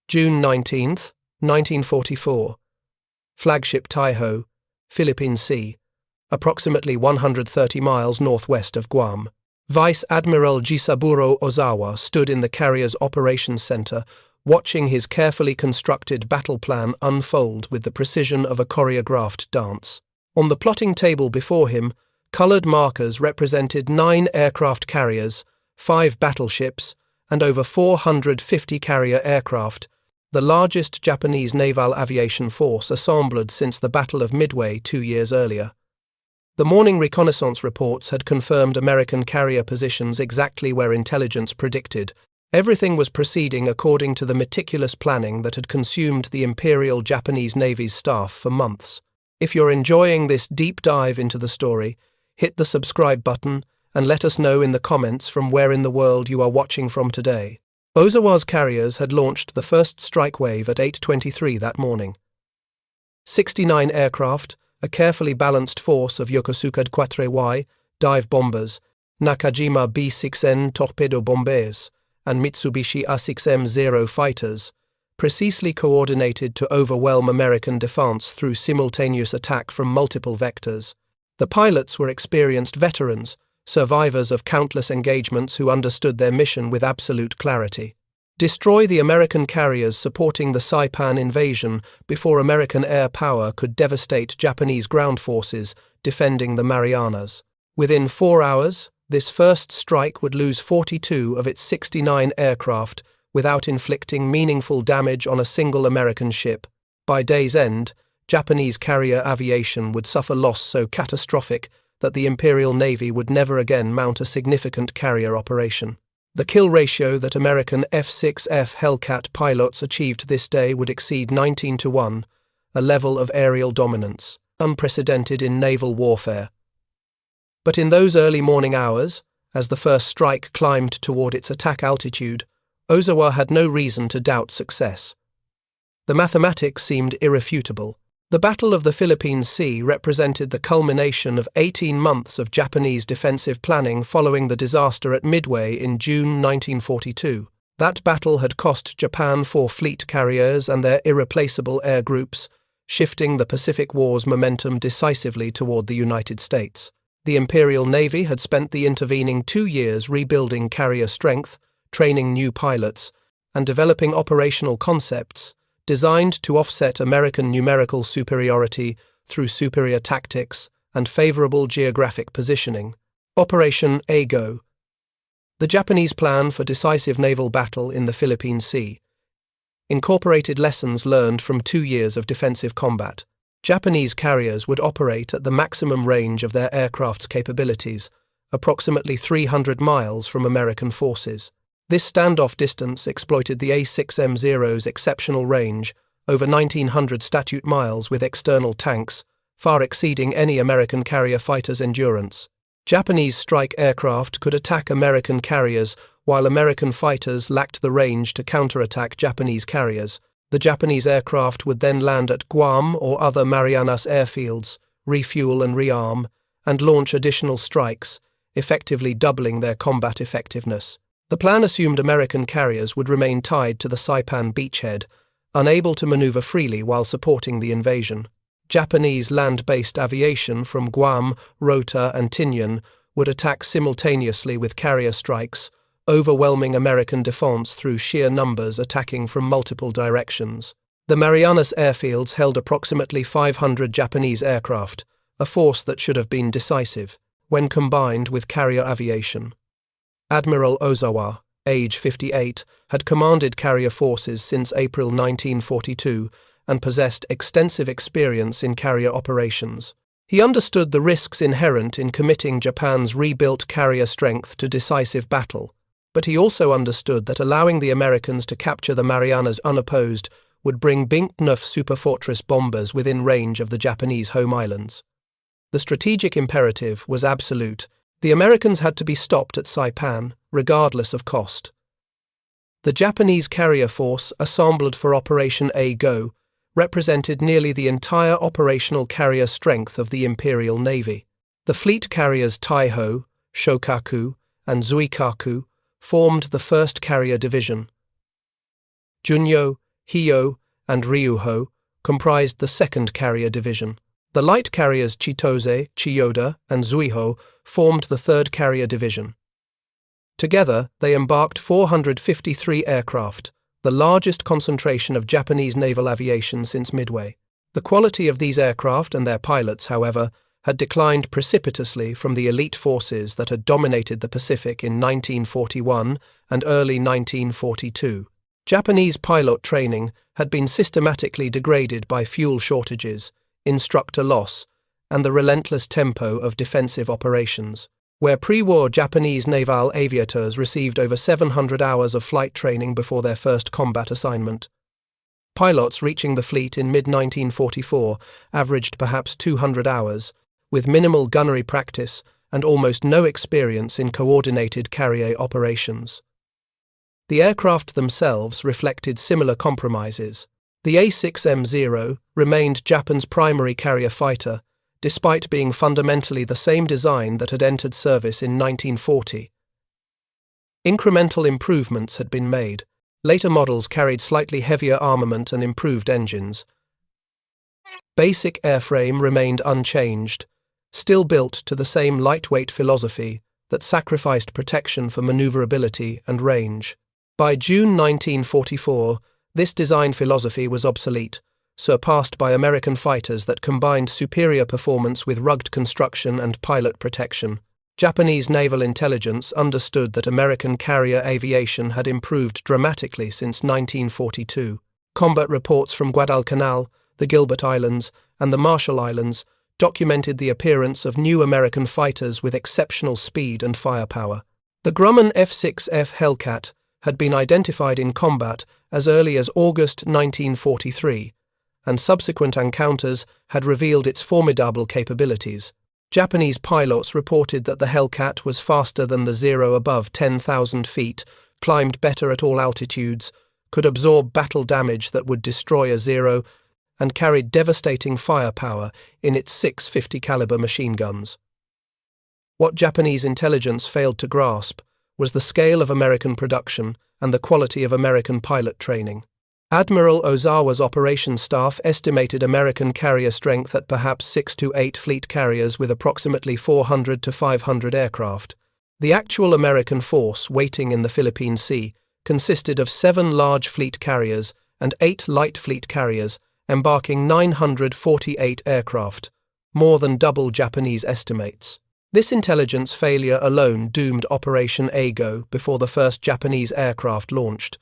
June 19th, 1944. Flagship Taiho, Philippine Sea, approximately 130 miles northwest of Guam. Vice Admiral Jisaburo Ozawa stood in the carrier's operations center, watching his carefully constructed battle plan unfold with the precision of a choreographed dance. On the plotting table before him, colored markers represented 9 aircraft carriers, 5 battleships, and over 450 carrier aircraft, the largest Japanese naval aviation force assembled since the Battle of Midway 2 years earlier. The morning reconnaissance reports had confirmed American carrier positions exactly where intelligence predicted. Everything was proceeding according to the meticulous planning that had consumed the Imperial Japanese Navy's staff for months. If you're enjoying this deep dive into the story, hit the subscribe button and let us know in the comments from where in the world you are watching from today. Ozawa's carriers had launched the first strike wave at 8:23 that morning. 69 aircraft, a carefully balanced force of Yokosuka D4Y dive bombers, Nakajima B6N torpedo bombers, and Mitsubishi A6M Zero fighters, precisely coordinated to overwhelm American defense through simultaneous attack from multiple vectors. The pilots were experienced veterans, survivors of countless engagements who understood their mission with absolute clarity. Destroy the American carriers supporting the Saipan invasion before American air power could devastate Japanese ground forces defending the Marianas. Within 4 hours, this first strike would lose 42 of its 69 aircraft without inflicting meaningful damage on a single American ship. By day's end, Japanese carrier aviation would suffer loss so catastrophic that the Imperial Navy would never again mount a significant carrier operation. The kill ratio that American F-6F Hellcat pilots achieved this day would exceed 19-1, a level of aerial dominance, unprecedented in naval warfare. But in those early morning hours, as the first strike climbed toward its attack altitude, Ozawa had no reason to doubt success. The mathematics seemed irrefutable. The Battle of the Philippine Sea represented the culmination of 18 months of Japanese defensive planning following the disaster at Midway in June 1942. That battle had cost Japan 4 fleet carriers and their irreplaceable air groups, shifting the Pacific War's momentum decisively toward the United States. The Imperial Navy had spent the intervening 2 years rebuilding carrier strength, training new pilots, and developing operational concepts designed to offset American numerical superiority through superior tactics and favorable geographic positioning. Operation A-Go. The Japanese plan for decisive naval battle in the Philippine Sea incorporated lessons learned from 2 years of defensive combat. Japanese carriers would operate at the maximum range of their aircraft's capabilities, approximately 300 miles from American forces. This standoff distance exploited the A6M Zero's exceptional range, over 1,900 statute miles with external tanks, far exceeding any American carrier fighter's endurance. Japanese strike aircraft could attack American carriers, while American fighters lacked the range to counterattack Japanese carriers. The Japanese aircraft would then land at Guam or other Marianas airfields, refuel and rearm, and launch additional strikes, effectively doubling their combat effectiveness. The plan assumed American carriers would remain tied to the Saipan beachhead, unable to maneuver freely while supporting the invasion. Japanese land-based aviation from Guam, Rota, and Tinian would attack simultaneously with carrier strikes, overwhelming American defense through sheer numbers attacking from multiple directions. The Marianas airfields held approximately 500 Japanese aircraft, a force that should have been decisive, when combined with carrier aviation. Admiral Ozawa, age 58, had commanded carrier forces since April 1942 and possessed extensive experience in carrier operations. He understood the risks inherent in committing Japan's rebuilt carrier strength to decisive battle, but he also understood that allowing the Americans to capture the Marianas unopposed would bring nineteenth superfortress bombers within range of the Japanese home islands. The strategic imperative was absolute. The Americans had to be stopped at Saipan, regardless of cost. The Japanese carrier force assembled for Operation A-Go represented nearly the entire operational carrier strength of the Imperial Navy. The fleet carriers Taiho, Shokaku, and Zuikaku formed the 1st Carrier Division. Junyo, Hyo, and Ryuho comprised the 2nd Carrier Division. The light carriers Chitose, Chiyoda, and Zuiho formed the 3rd Carrier Division. Together, they embarked 453 aircraft, the largest concentration of Japanese naval aviation since Midway. The quality of these aircraft and their pilots, however, had declined precipitously from the elite forces that had dominated the Pacific in 1941 and early 1942. Japanese pilot training had been systematically degraded by fuel shortages, instructor loss, and the relentless tempo of defensive operations. Where pre-war Japanese naval aviators received over 700 hours of flight training before their first combat assignment, pilots reaching the fleet in mid-1944 averaged perhaps 200 hours, with minimal gunnery practice and almost no experience in coordinated carrier operations. The aircraft themselves reflected similar compromises. The A6M Zero remained Japan's primary carrier fighter, despite being fundamentally the same design that had entered service in 1940. Incremental improvements had been made. Later models carried slightly heavier armament and improved engines. Basic airframe remained unchanged, still built to the same lightweight philosophy that sacrificed protection for maneuverability and range. By June 1944, this design philosophy was obsolete, surpassed by American fighters that combined superior performance with rugged construction and pilot protection. Japanese naval intelligence understood that American carrier aviation had improved dramatically since 1942. Combat reports from Guadalcanal, the Gilbert Islands, and the Marshall Islands documented the appearance of new American fighters with exceptional speed and firepower. The Grumman F-6F Hellcat had been identified in combat as early as August 1943, and subsequent encounters had revealed its formidable capabilities. Japanese pilots reported that the Hellcat was faster than the Zero above 10,000 feet, climbed better at all altitudes, could absorb battle damage that would destroy a Zero, and carried devastating firepower in its 650 caliber machine guns. What Japanese intelligence failed to grasp was the scale of American production and the quality of American pilot training. Admiral Ozawa's operations staff estimated American carrier strength at perhaps 6 to 8 fleet carriers with approximately 400 to 500 aircraft. The actual American force waiting in the Philippine Sea consisted of 7 large fleet carriers and 8 light fleet carriers, embarking 948 aircraft, more than double Japanese estimates. This intelligence failure alone doomed Operation Ago before the first Japanese aircraft launched.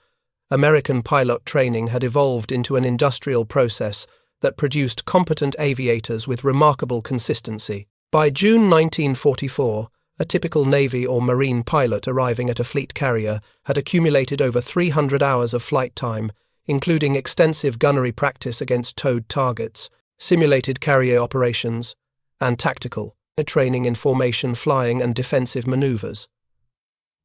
American pilot training had evolved into an industrial process that produced competent aviators with remarkable consistency. By June 1944, a typical Navy or Marine pilot arriving at a fleet carrier had accumulated over 300 hours of flight time, including extensive gunnery practice against towed targets, simulated carrier operations, and tactical training in formation flying and defensive maneuvers.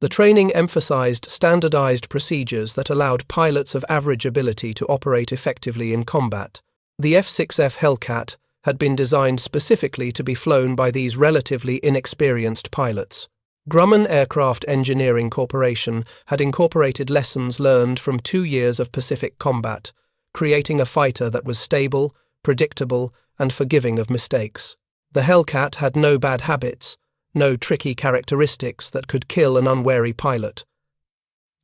The training emphasized standardized procedures that allowed pilots of average ability to operate effectively in combat. The F-6F Hellcat had been designed specifically to be flown by these relatively inexperienced pilots. Grumman Aircraft Engineering Corporation had incorporated lessons learned from 2 years of Pacific combat, creating a fighter that was stable, predictable, and forgiving of mistakes. The Hellcat had no bad habits, no tricky characteristics that could kill an unwary pilot.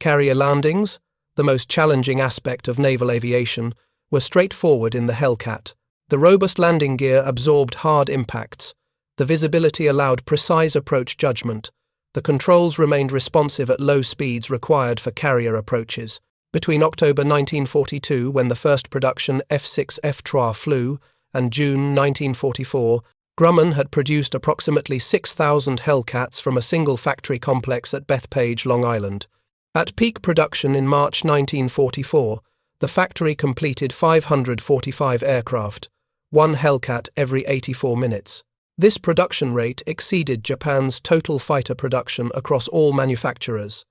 Carrier landings, the most challenging aspect of naval aviation, were straightforward in the Hellcat. The robust landing gear absorbed hard impacts. The visibility allowed precise approach judgment. The controls remained responsive at low speeds required for carrier approaches. Between October 1942, when the first production F-6F Trois flew, and June 1944, Grumman had produced approximately 6,000 Hellcats from a single factory complex at Bethpage, Long Island. At peak production in March 1944, the factory completed 545 aircraft, 1 Hellcat every 84 minutes. This production rate exceeded Japan's total fighter production across all manufacturers.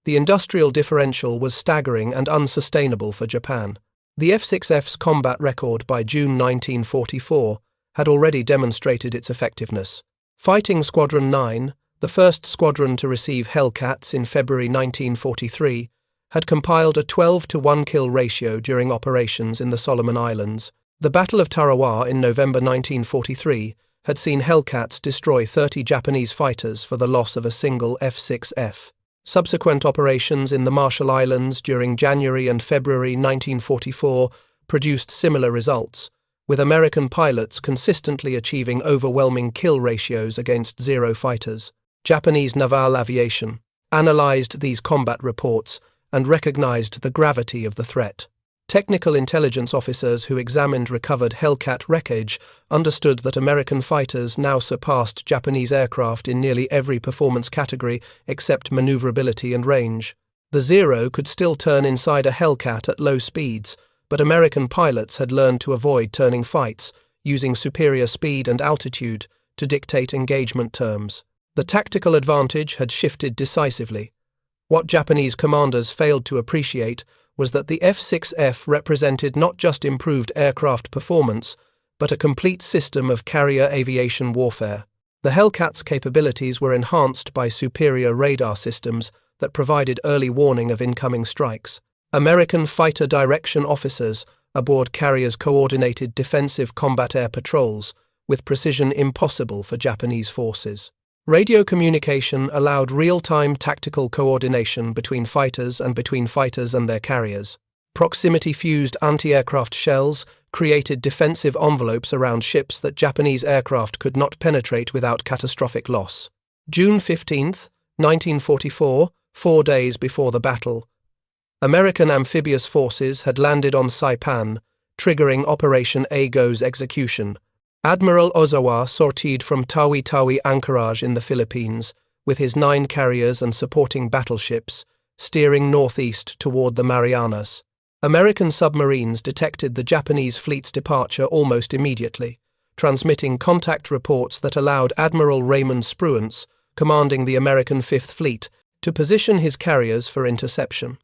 The industrial differential was staggering and unsustainable for Japan. The F-6F's combat record by June 1944 had already demonstrated its effectiveness. Fighting Squadron 9, the first squadron to receive Hellcats in February 1943, had compiled a 12-to-1 kill ratio during operations in the Solomon Islands. The Battle of Tarawa in November 1943 had seen Hellcats destroy 30 Japanese fighters for the loss of a single F-6F. Subsequent operations in the Marshall Islands during January and February 1944 produced similar results, with American pilots consistently achieving overwhelming kill ratios against Zero fighters. Japanese naval aviation analyzed these combat reports and recognized the gravity of the threat. Technical intelligence officers who examined recovered Hellcat wreckage understood that American fighters now surpassed Japanese aircraft in nearly every performance category except maneuverability and range. The Zero could still turn inside a Hellcat at low speeds, but American pilots had learned to avoid turning fights, using superior speed and altitude to dictate engagement terms. The tactical advantage had shifted decisively. What Japanese commanders failed to appreciate was that the F-6F represented not just improved aircraft performance, but a complete system of carrier aviation warfare. The Hellcat's capabilities were enhanced by superior radar systems that provided early warning of incoming strikes. American fighter direction officers aboard carriers coordinated defensive combat air patrols with precision impossible for Japanese forces. Radio communication allowed real-time tactical coordination between fighters and their carriers. Proximity-fused anti-aircraft shells created defensive envelopes around ships that Japanese aircraft could not penetrate without catastrophic loss. June 15, 1944, 4 days before the battle, American amphibious forces had landed on Saipan, triggering Operation Ago's execution. Admiral Ozawa sortied from Tawi-Tawi anchorage in the Philippines, with his 9 carriers and supporting battleships, steering northeast toward the Marianas. American submarines detected the Japanese fleet's departure almost immediately, transmitting contact reports that allowed Admiral Raymond Spruance, commanding the American Fifth Fleet, to position his carriers for interception.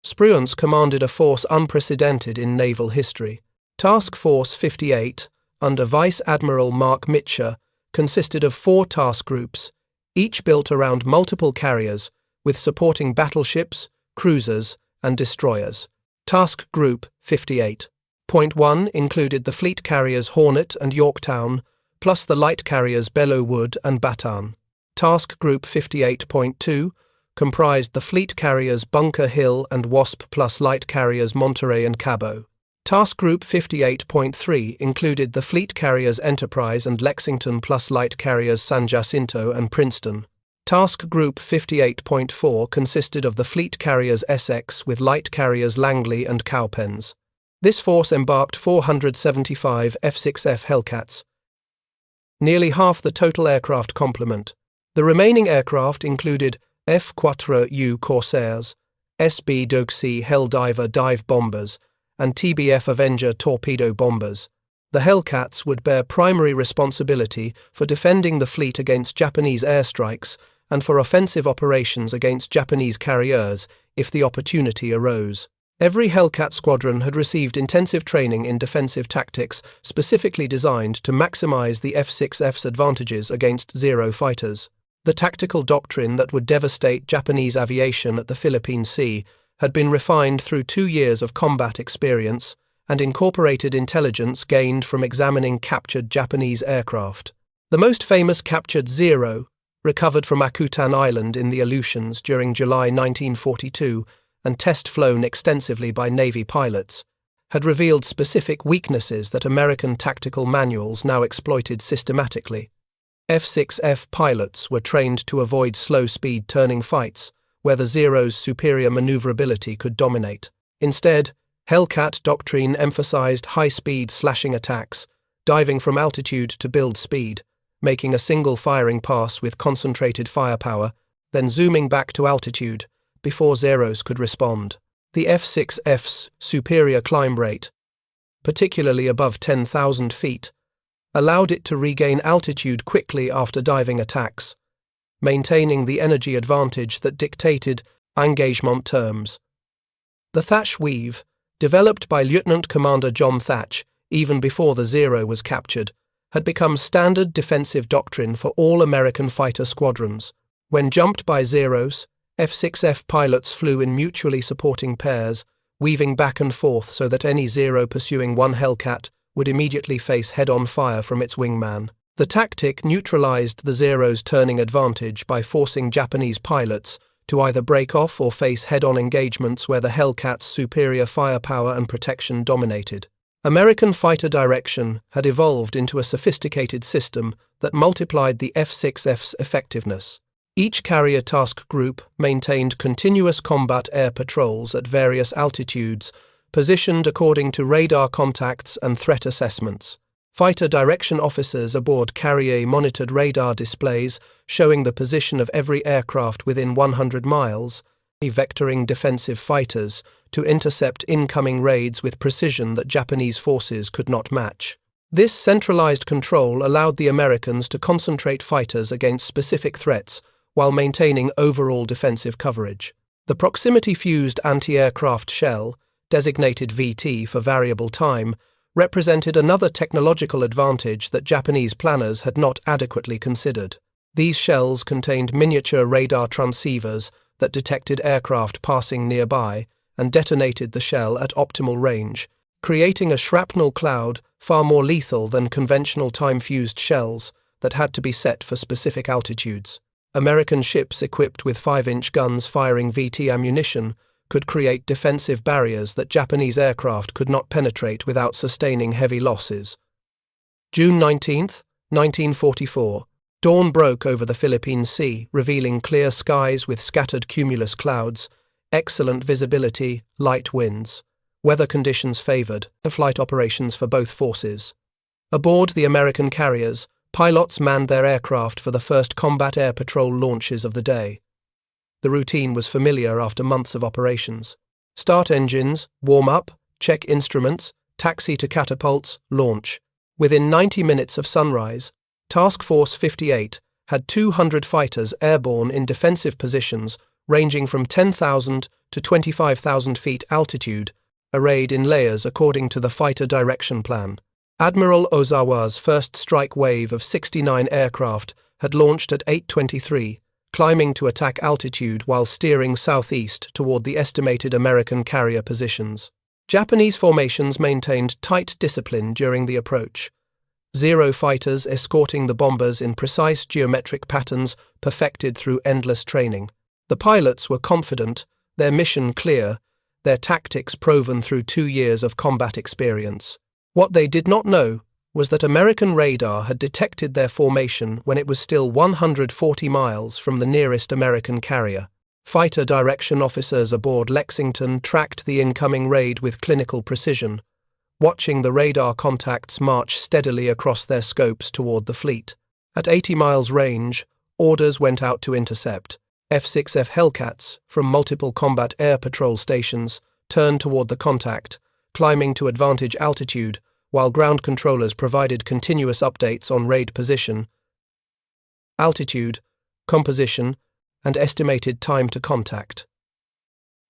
Spruance commanded a force unprecedented in naval history. Task Force 58, under Vice Admiral Mark Mitchell, consisted of 4 task groups, each built around multiple carriers, with supporting battleships, cruisers, and destroyers. Task Group 58.1 included the fleet carriers Hornet and Yorktown, plus the light carriers Belleau-Wood and Bataan. Task Group 58.2 comprised the fleet carriers Bunker Hill and Wasp plus light carriers Monterey and Cabo. Task Group 58.3 included the fleet carriers Enterprise and Lexington plus light carriers San Jacinto and Princeton. Task Group 58.4 consisted of the fleet carriers Essex with light carriers Langley and Cowpens. This force embarked 475 F-6F Hellcats, nearly half the total aircraft complement. The remaining aircraft included F-4U Corsairs, SB Dogcy Helldiver dive bombers, and TBF Avenger torpedo bombers. The Hellcats would bear primary responsibility for defending the fleet against Japanese airstrikes and for offensive operations against Japanese carriers if the opportunity arose. Every Hellcat squadron had received intensive training in defensive tactics specifically designed to maximize the F-6F's advantages against Zero fighters. The tactical doctrine that would devastate Japanese aviation at the Philippine Sea had been refined through 2 years of combat experience and incorporated intelligence gained from examining captured Japanese aircraft. The most famous captured Zero, recovered from Akutan Island in the Aleutians during July 1942 and test-flown extensively by Navy pilots, had revealed specific weaknesses that American tactical manuals now exploited systematically. F-6F pilots were trained to avoid slow-speed turning fights, where the Zero's superior maneuverability could dominate. Instead, Hellcat doctrine emphasized high-speed slashing attacks, diving from altitude to build speed, making a single firing pass with concentrated firepower, then zooming back to altitude before Zeros could respond. The F-6F's superior climb rate, particularly above 10,000 feet, allowed it to regain altitude quickly after diving attacks, maintaining the energy advantage that dictated engagement terms. The Thatch Weave, developed by Lieutenant Commander John Thatch even before the Zero was captured, had become standard defensive doctrine for all American fighter squadrons. When jumped by Zeros, F-6F pilots flew in mutually supporting pairs, weaving back and forth so that any Zero pursuing one Hellcat would immediately face head-on fire from its wingman. The tactic neutralized the Zero's turning advantage by forcing Japanese pilots to either break off or face head-on engagements where the Hellcat's superior firepower and protection dominated. American fighter direction had evolved into a sophisticated system that multiplied the F-6F's effectiveness. Each carrier task group maintained continuous combat air patrols at various altitudes, positioned according to radar contacts and threat assessments. Fighter direction officers aboard carrier monitored radar displays showing the position of every aircraft within 100 miles, vectoring defensive fighters to intercept incoming raids with precision that Japanese forces could not match. This centralized control allowed the Americans to concentrate fighters against specific threats while maintaining overall defensive coverage. The proximity-fused anti-aircraft shell, designated VT for variable time, represented another technological advantage that Japanese planners had not adequately considered. These shells contained miniature radar transceivers that detected aircraft passing nearby and detonated the shell at optimal range, creating a shrapnel cloud far more lethal than conventional time-fused shells that had to be set for specific altitudes. American ships equipped with 5-inch guns firing VT ammunition could create defensive barriers that Japanese aircraft could not penetrate without sustaining heavy losses. June 19th, 1944. Dawn broke over the Philippine Sea, revealing clear skies with scattered cumulus clouds, excellent visibility, light winds. Weather conditions favored flight operations for both forces. Aboard the American carriers, pilots manned their aircraft for the first combat air patrol launches of the day. The routine was familiar after months of operations. Start engines, warm up, check instruments, taxi to catapults, launch. Within 90 minutes of sunrise, Task Force 58 had 200 fighters airborne in defensive positions ranging from 10,000 to 25,000 feet altitude, arrayed in layers according to the fighter direction plan. Admiral Ozawa's first strike wave of 69 aircraft had launched at 8:23, climbing to attack altitude while steering southeast toward the estimated American carrier positions. Japanese formations maintained tight discipline during the approach. Zero fighters escorting the bombers in precise geometric patterns perfected through endless training. The pilots were confident, their mission clear, their tactics proven through 2 years of combat experience. What they did not know was that American radar had detected their formation when it was still 140 miles from the nearest American carrier. Fighter direction officers aboard Lexington tracked the incoming raid with clinical precision, watching the radar contacts march steadily across their scopes toward the fleet. At 80 miles range, orders went out to intercept. F-6F Hellcats from multiple combat air patrol stations turned toward the contact, climbing to advantage altitude, while ground controllers provided continuous updates on raid position, altitude, composition, and estimated time to contact.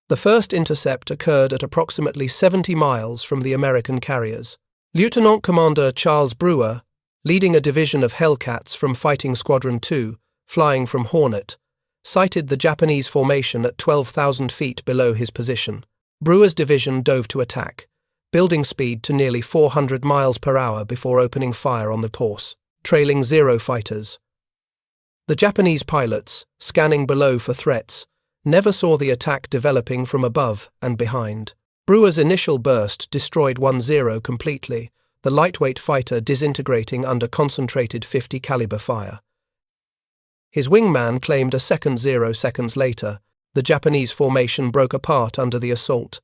The first intercept occurred at approximately 70 miles from the American carriers. Lieutenant Commander Charles Brewer, leading a division of Hellcats from Fighting Squadron 2, flying from Hornet, sighted the Japanese formation at 12,000 feet below his position. Brewer's division dove to attack, building speed to nearly 400 miles per hour before opening fire on the course, trailing Zero fighters. The Japanese pilots, scanning below for threats, never saw the attack developing from above and behind. Brewer's initial burst destroyed one Zero completely, the lightweight fighter disintegrating under concentrated .50 caliber fire. His wingman claimed a second Zero seconds later. The Japanese formation broke apart under the assault,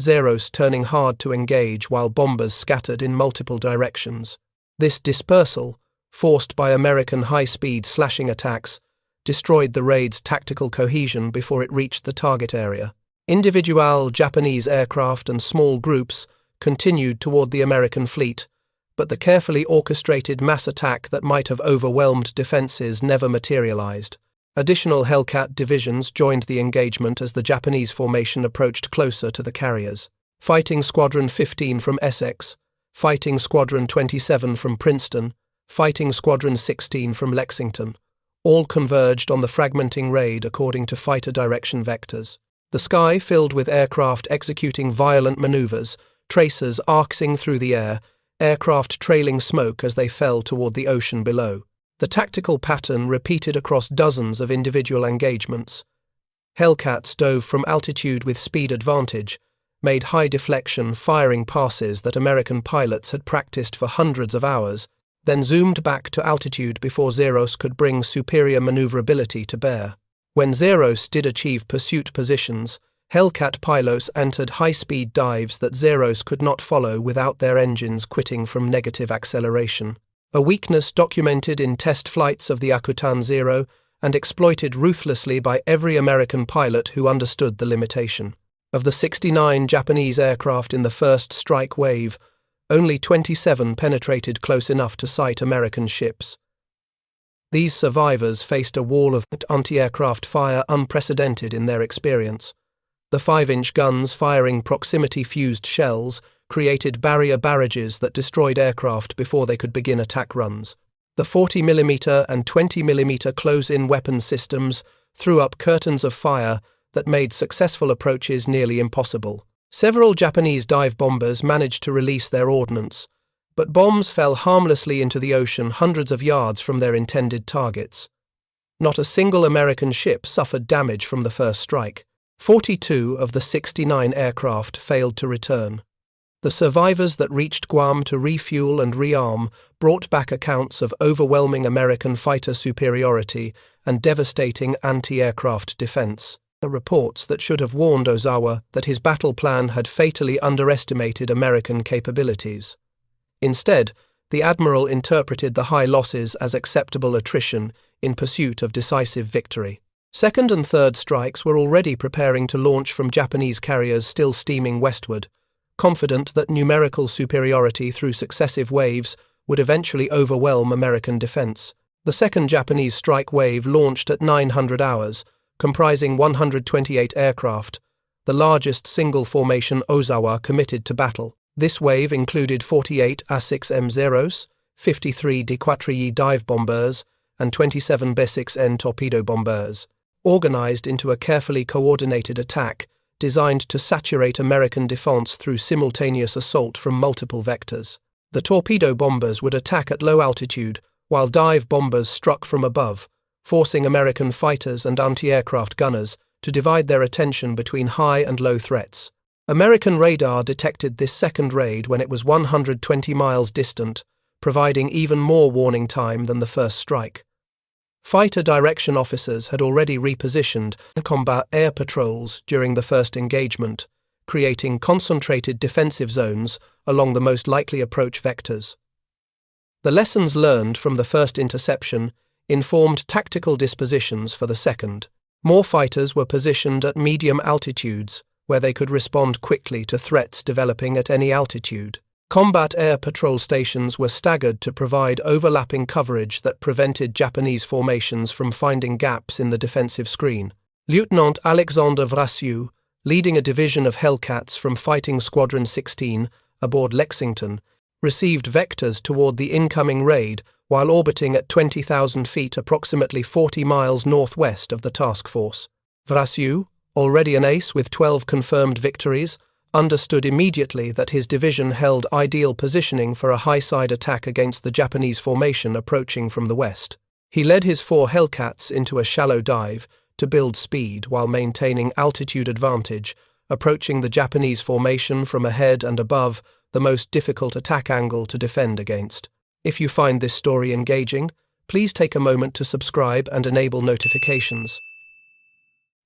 Zeros turning hard to engage while bombers scattered in multiple directions. This dispersal, forced by American high-speed slashing attacks, destroyed the raid's tactical cohesion before it reached the target area. Individual Japanese aircraft and small groups continued toward the American fleet, but the carefully orchestrated mass attack that might have overwhelmed defenses never materialized. Additional Hellcat divisions joined the engagement as the Japanese formation approached closer to the carriers. Fighting Squadron 15 from Essex, Fighting Squadron 27 from Princeton, Fighting Squadron 16 from Lexington, All converged on the fragmenting raid according to fighter direction vectors. The sky filled with aircraft executing violent maneuvers, tracers arcing through the air, aircraft trailing smoke as they fell toward the ocean below. The tactical pattern repeated across dozens of individual engagements. Hellcats dove from altitude with speed advantage, made high-deflection, firing passes that American pilots had practiced for hundreds of hours, then zoomed back to altitude before Zeros could bring superior maneuverability to bear. When Zeros did achieve pursuit positions, Hellcat pilots entered high-speed dives that Zeros could not follow without their engines quitting from negative acceleration. A weakness documented in test flights of the Akutan Zero and exploited ruthlessly by every American pilot who understood the limitation. Of the 69 Japanese aircraft in the first strike wave, only 27 penetrated close enough to sight American ships. These survivors faced a wall of anti-aircraft fire unprecedented in their experience. The 5-inch guns firing proximity-fused shells created barrier barrages that destroyed aircraft before they could begin attack runs. The 40mm and 20mm close-in weapon systems threw up curtains of fire that made successful approaches nearly impossible. Several Japanese dive bombers managed to release their ordnance, but bombs fell harmlessly into the ocean hundreds of yards from their intended targets. Not a single American ship suffered damage from the first strike. 42 of the 69 aircraft failed to return. The survivors that reached Guam to refuel and rearm brought back accounts of overwhelming American fighter superiority and devastating anti-aircraft defense. Reports that should have warned Ozawa that his battle plan had fatally underestimated American capabilities. Instead, the admiral interpreted the high losses as acceptable attrition in pursuit of decisive victory. Second and third strikes were already preparing to launch from Japanese carriers still steaming westward, confident that numerical superiority through successive waves would eventually overwhelm American defense. The second Japanese strike wave launched at 900 hours, comprising 128 aircraft, the largest single-formation Ozawa committed to battle. This wave included 48 A6M Zeros, 53 D4Y dive bombers, and 27 B6N torpedo bombers, organized into a carefully coordinated attack designed to saturate American defense through simultaneous assault from multiple vectors. The torpedo bombers would attack at low altitude, while dive bombers struck from above, forcing American fighters and anti-aircraft gunners to divide their attention between high and low threats. American radar detected this second raid when it was 120 miles distant, providing even more warning time than the first strike. Fighter direction officers had already repositioned combat air patrols during the first engagement, creating concentrated defensive zones along the most likely approach vectors. The lessons learned from the first interception informed tactical dispositions for the second. More fighters were positioned at medium altitudes, where they could respond quickly to threats developing at any altitude. Combat air patrol stations were staggered to provide overlapping coverage that prevented Japanese formations from finding gaps in the defensive screen. Lieutenant Alexander Vrasiu, leading a division of Hellcats from Fighting Squadron 16 aboard Lexington, received vectors toward the incoming raid while orbiting at 20,000 feet, approximately 40 miles northwest of the task force. Vrasiu, already an ace with 12 confirmed victories, understood immediately that his division held ideal positioning for a high-side attack against the Japanese formation approaching from the west. He led his 4 Hellcats into a shallow dive to build speed while maintaining altitude advantage, approaching the Japanese formation from ahead and above, the most difficult attack angle to defend against. If you find this story engaging, please take a moment to subscribe and enable notifications.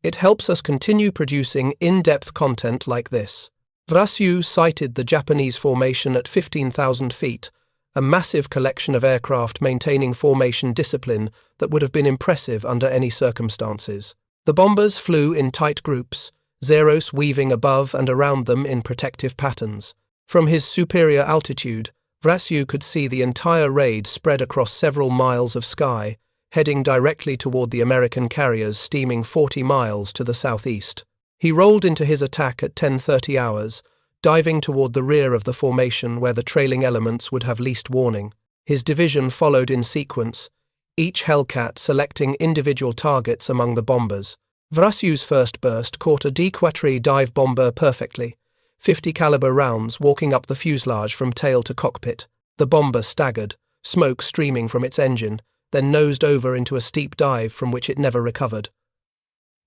It helps us continue producing in-depth content like this. Vrasiu sighted the Japanese formation at 15,000 feet, a massive collection of aircraft maintaining formation discipline that would have been impressive under any circumstances. The bombers flew in tight groups, Zeros weaving above and around them in protective patterns. From his superior altitude, Vrasiu could see the entire raid spread across several miles of sky, heading directly toward the American carriers steaming 40 miles to the southeast. He rolled into his attack at 10:30 hours, diving toward the rear of the formation where the trailing elements would have least warning. His division followed in sequence, each Hellcat selecting individual targets among the bombers. Vrasyu's first burst caught a D4Y dive bomber perfectly, 50 caliber rounds walking up the fuselage from tail to cockpit. The bomber staggered, smoke streaming from its engine, then nosed over into a steep dive from which it never recovered.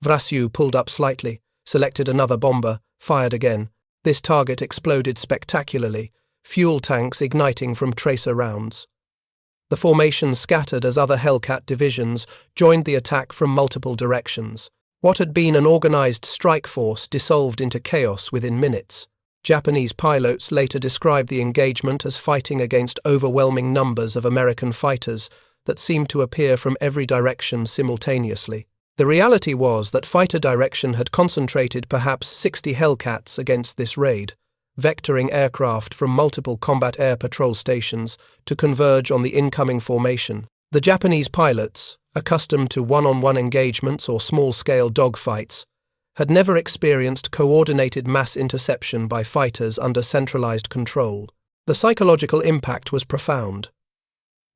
Vrasyu pulled up slightly, selected another bomber, fired again. This target exploded spectacularly, fuel tanks igniting from tracer rounds. The formation scattered as other Hellcat divisions joined the attack from multiple directions. What had been an organized strike force dissolved into chaos within minutes. Japanese pilots later described the engagement as fighting against overwhelming numbers of American fighters that seemed to appear from every direction simultaneously. The reality was that fighter direction had concentrated perhaps 60 Hellcats against this raid, vectoring aircraft from multiple combat air patrol stations to converge on the incoming formation. The Japanese pilots, accustomed to one-on-one engagements or small-scale dogfights, had never experienced coordinated mass interception by fighters under centralized control. The psychological impact was profound.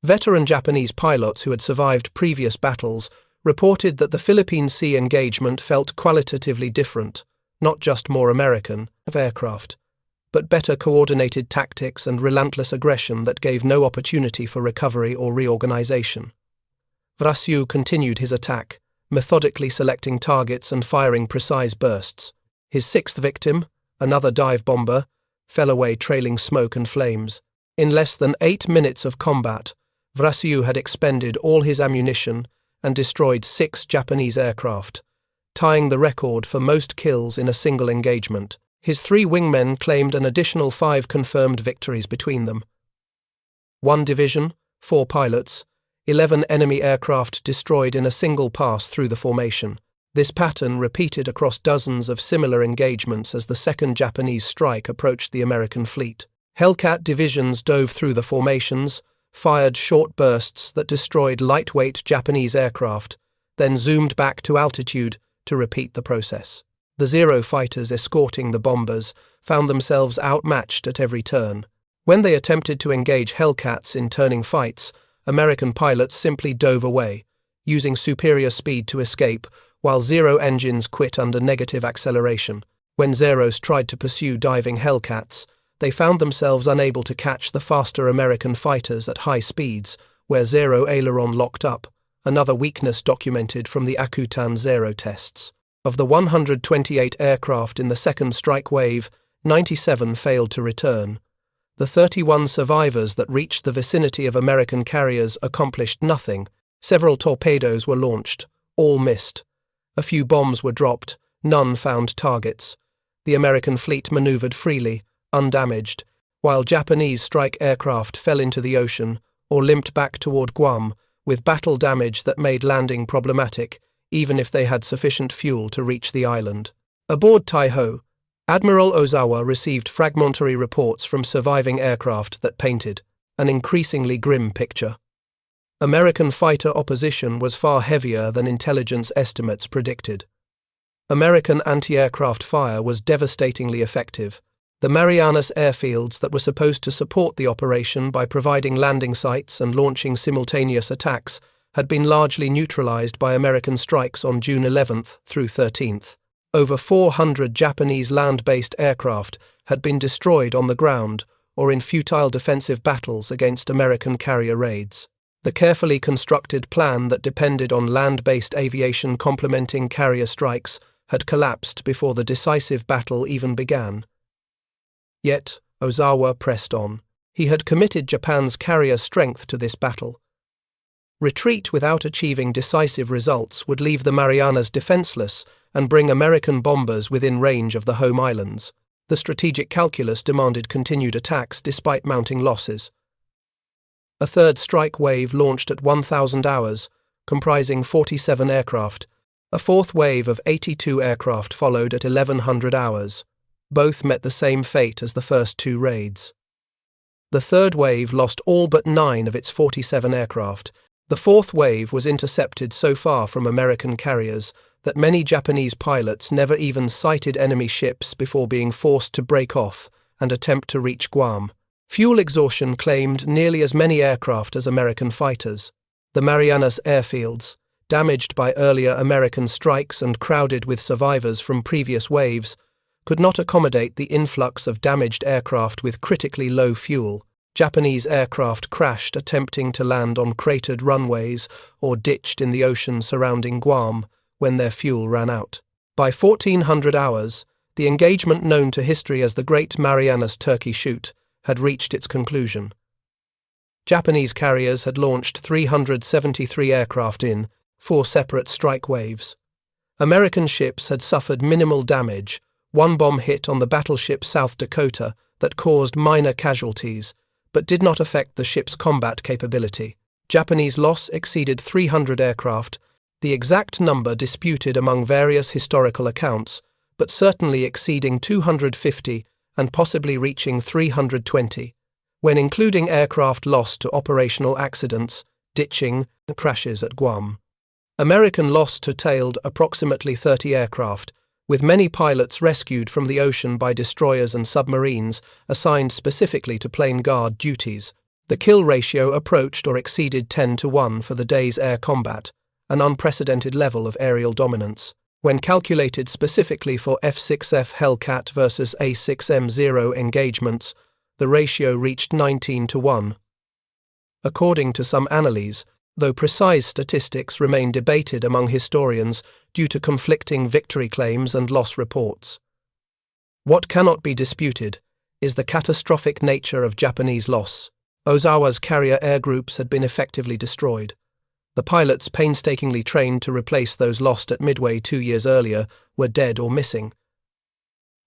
Veteran Japanese pilots who had survived previous battles reported that the Philippine Sea engagement felt qualitatively different, not just more American, of aircraft, but better coordinated tactics and relentless aggression that gave no opportunity for recovery or reorganization. Vrasyu continued his attack, methodically selecting targets and firing precise bursts. His sixth victim, another dive bomber, fell away trailing smoke and flames. In less than 8 minutes of combat, Vrasyu had expended all his ammunition and destroyed 6 Japanese aircraft, tying the record for most kills in a single engagement. His 3 wingmen claimed an additional 5 confirmed victories between them. 1 division, 4 pilots, 11 enemy aircraft destroyed in a single pass through the formation. This pattern repeated across dozens of similar engagements as the second Japanese strike approached the American fleet. Hellcat divisions dove through the formations, fired short bursts that destroyed lightweight Japanese aircraft, then zoomed back to altitude to repeat the process. The Zero fighters escorting the bombers found themselves outmatched at every turn. When they attempted to engage Hellcats in turning fights, American pilots simply dove away, using superior speed to escape, while Zero engines quit under negative acceleration. When Zeros tried to pursue diving Hellcats, they found themselves unable to catch the faster American fighters at high speeds, where Zero aileron locked up, another weakness documented from the Akutan Zero tests. Of the 128 aircraft in the second strike wave, 97 failed to return. The 31 survivors that reached the vicinity of American carriers accomplished nothing. Several torpedoes were launched, all missed. A few bombs were dropped, none found targets. The American fleet maneuvered freely, undamaged, while Japanese strike aircraft fell into the ocean or limped back toward Guam with battle damage that made landing problematic, even if they had sufficient fuel to reach the island. Aboard Taiho, Admiral Ozawa received fragmentary reports from surviving aircraft that painted an increasingly grim picture. American fighter opposition was far heavier than intelligence estimates predicted. American anti-aircraft fire was devastatingly effective. The Marianas airfields that were supposed to support the operation by providing landing sites and launching simultaneous attacks had been largely neutralized by American strikes on June 11th through 13th. Over 400 Japanese land-based aircraft had been destroyed on the ground or in futile defensive battles against American carrier raids. The carefully constructed plan that depended on land-based aviation complementing carrier strikes had collapsed before the decisive battle even began. Yet, Ozawa pressed on. He had committed Japan's carrier strength to this battle. Retreat without achieving decisive results would leave the Marianas defenseless and bring American bombers within range of the home islands. The strategic calculus demanded continued attacks despite mounting losses. A third strike wave launched at 1,000 hours, comprising 47 aircraft. A fourth wave of 82 aircraft followed at 1,100 hours. Both met the same fate as the first 2 raids. The third wave lost all but 9 of its 47 aircraft. The fourth wave was intercepted so far from American carriers that many Japanese pilots never even sighted enemy ships before being forced to break off and attempt to reach Guam. Fuel exhaustion claimed nearly as many aircraft as American fighters. The Marianas airfields, damaged by earlier American strikes and crowded with survivors from previous waves, could not accommodate the influx of damaged aircraft with critically low fuel. Japanese aircraft crashed attempting to land on cratered runways or ditched in the ocean surrounding Guam when their fuel ran out. By 1400 hours, the engagement known to history as the Great Marianas Turkey Shoot had reached its conclusion. Japanese carriers had launched 373 aircraft in 4 separate strike waves. American ships had suffered minimal damage, one bomb hit on the battleship South Dakota that caused minor casualties, but did not affect the ship's combat capability. Japanese loss exceeded 300 aircraft, the exact number disputed among various historical accounts, but certainly exceeding 250 and possibly reaching 320, when including aircraft lost to operational accidents, ditching, and crashes at Guam. American loss totaled approximately 30 aircraft, with many pilots rescued from the ocean by destroyers and submarines assigned specifically to plane guard duties. The kill ratio approached or exceeded 10-1 for the day's air combat, an unprecedented level of aerial dominance. When calculated specifically for F-6F Hellcat versus A6M Zero engagements, the ratio reached 19-1. According to some analyses, though precise statistics remain debated among historians due to conflicting victory claims and loss reports. What cannot be disputed is the catastrophic nature of Japanese loss. Ozawa's carrier air groups had been effectively destroyed. The pilots painstakingly trained to replace those lost at Midway 2 years earlier were dead or missing.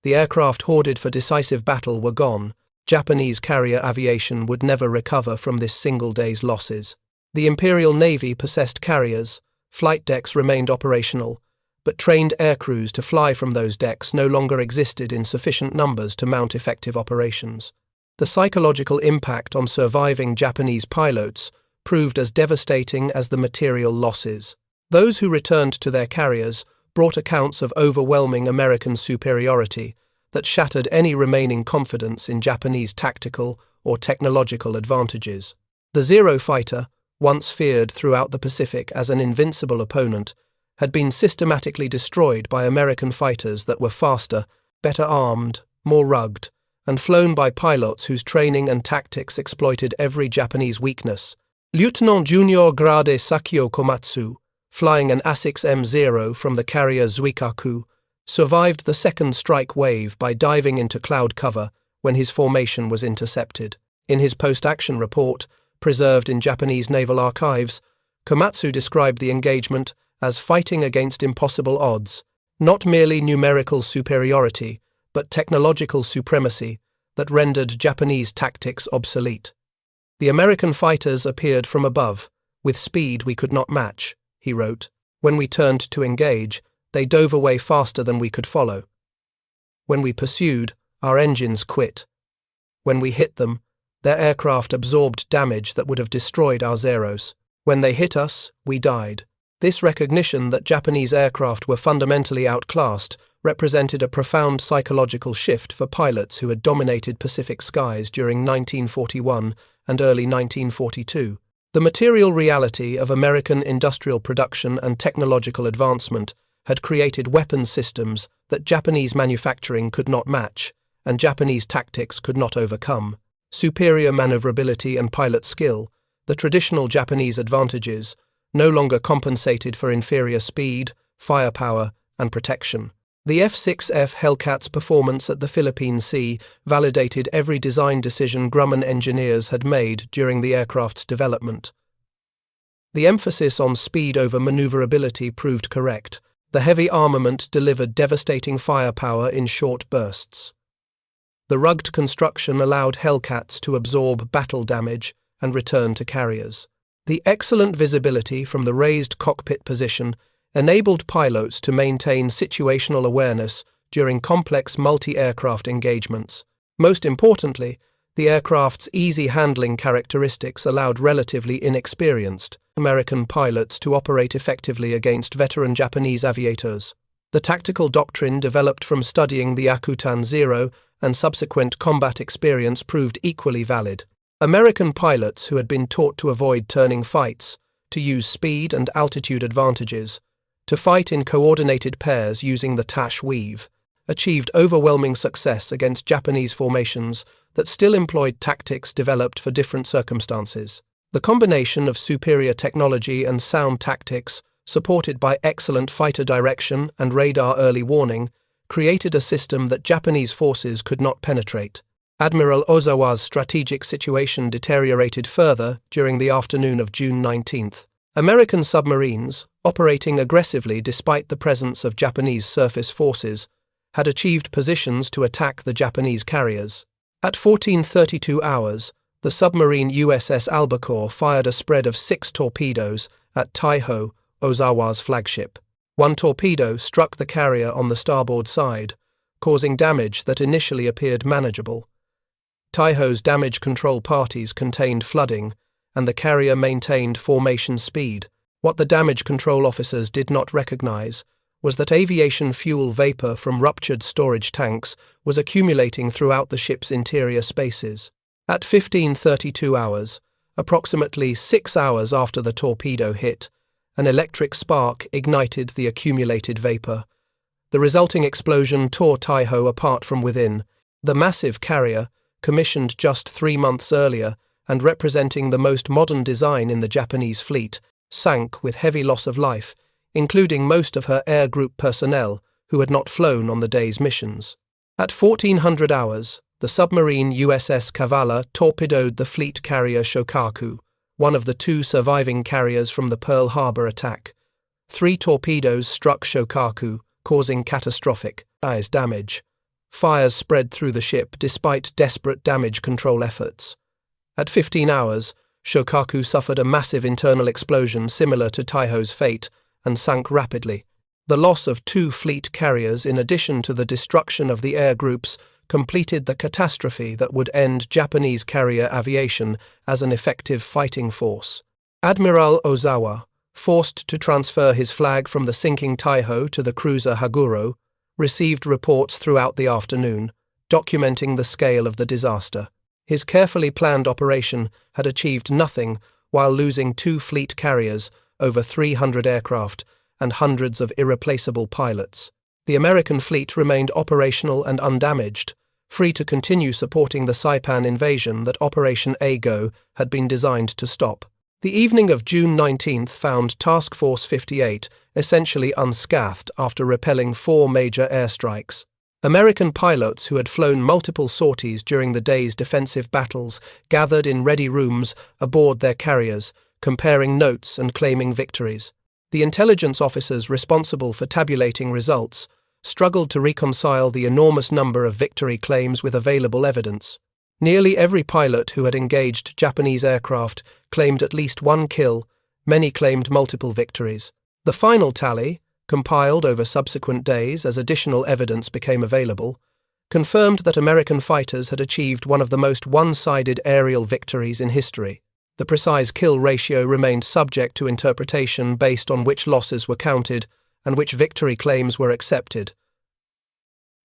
The aircraft hoarded for decisive battle were gone. Japanese carrier aviation would never recover from this single day's losses. The Imperial Navy possessed carriers, flight decks remained operational, but trained aircrews to fly from those decks no longer existed in sufficient numbers to mount effective operations. The psychological impact on surviving Japanese pilots proved as devastating as the material losses. Those who returned to their carriers brought accounts of overwhelming American superiority that shattered any remaining confidence in Japanese tactical or technological advantages. The Zero fighter, once feared throughout the Pacific as an invincible opponent, had been systematically destroyed by American fighters that were faster, better armed, more rugged, and flown by pilots whose training and tactics exploited every Japanese weakness. Lieutenant Junior Grade Sakio Komatsu, flying an A6M Zero from the carrier Zuikaku, survived the second strike wave by diving into cloud cover when his formation was intercepted. In his post-action report, preserved in Japanese naval archives, Komatsu described the engagement as fighting against impossible odds, not merely numerical superiority, but technological supremacy that rendered Japanese tactics obsolete. The American fighters appeared from above, with speed we could not match, he wrote. When we turned to engage, they dove away faster than we could follow. When we pursued, our engines quit. When we hit them, their aircraft absorbed damage that would have destroyed our Zeros. When they hit us, we died. This recognition that Japanese aircraft were fundamentally outclassed represented a profound psychological shift for pilots who had dominated Pacific skies during 1941 and early 1942. The material reality of American industrial production and technological advancement had created weapons systems that Japanese manufacturing could not match and Japanese tactics could not overcome. Superior maneuverability and pilot skill, the traditional Japanese advantages, no longer compensated for inferior speed, firepower, and protection. The F-6F Hellcat's performance at the Philippine Sea validated every design decision Grumman engineers had made during the aircraft's development. The emphasis on speed over maneuverability proved correct. The heavy armament delivered devastating firepower in short bursts. The rugged construction allowed Hellcats to absorb battle damage and return to carriers. The excellent visibility from the raised cockpit position enabled pilots to maintain situational awareness during complex multi-aircraft engagements. Most importantly, the aircraft's easy handling characteristics allowed relatively inexperienced American pilots to operate effectively against veteran Japanese aviators. The tactical doctrine developed from studying the Akutan Zero and subsequent combat experience proved equally valid. American pilots who had been taught to avoid turning fights to use speed and altitude advantages, to fight in coordinated pairs using the Tash weave, achieved overwhelming success against Japanese formations that still employed tactics developed for different circumstances. The combination of superior technology and sound tactics, supported by excellent fighter direction and radar early warning, created a system that Japanese forces could not penetrate. Admiral Ozawa's strategic situation deteriorated further during the afternoon of June 19th. American submarines, operating aggressively despite the presence of Japanese surface forces, had achieved positions to attack the Japanese carriers. At 14:32 hours, the submarine USS Albacore fired a spread of 6 torpedoes at Taiho, Ozawa's flagship. One torpedo struck the carrier on the starboard side, causing damage that initially appeared manageable. Taiho's damage control parties contained flooding, and the carrier maintained formation speed. What the damage control officers did not recognize was that aviation fuel vapor from ruptured storage tanks was accumulating throughout the ship's interior spaces. At 15:32 hours, approximately 6 hours after the torpedo hit, an electric spark ignited the accumulated vapor. The resulting explosion tore Taiho apart from within. The massive carrier, commissioned just 3 months earlier and representing the most modern design in the Japanese fleet, sank with heavy loss of life, including most of her air group personnel who had not flown on the day's missions. At 1400 hours, the submarine USS Kavala torpedoed the fleet carrier Shokaku, one of the 2 surviving carriers from the Pearl Harbor attack. 3 torpedoes struck Shokaku, causing catastrophic damage. Fires spread through the ship despite desperate damage control efforts. At 15 hours, Shokaku suffered a massive internal explosion similar to Taiho's fate and sank rapidly. The loss of 2 fleet carriers in addition to the destruction of the air groups completed the catastrophe that would end Japanese carrier aviation as an effective fighting force. Admiral Ozawa, forced to transfer his flag from the sinking Taiho to the cruiser Haguro, received reports throughout the afternoon, documenting the scale of the disaster. His carefully planned operation had achieved nothing while losing 2 fleet carriers, over 300 aircraft, and hundreds of irreplaceable pilots. The American fleet remained operational and undamaged, free to continue supporting the Saipan invasion that Operation A-Go had been designed to stop. The evening of June 19th found Task Force 58 essentially unscathed after repelling 4 major airstrikes. American pilots who had flown multiple sorties during the day's defensive battles gathered in ready rooms aboard their carriers, comparing notes and claiming victories. The intelligence officers responsible for tabulating results struggled to reconcile the enormous number of victory claims with available evidence. Nearly every pilot who had engaged Japanese aircraft claimed at least 1 kill, many claimed multiple victories. The final tally, compiled over subsequent days as additional evidence became available, confirmed that American fighters had achieved one of the most one-sided aerial victories in history. The precise kill ratio remained subject to interpretation based on which losses were counted and which victory claims were accepted.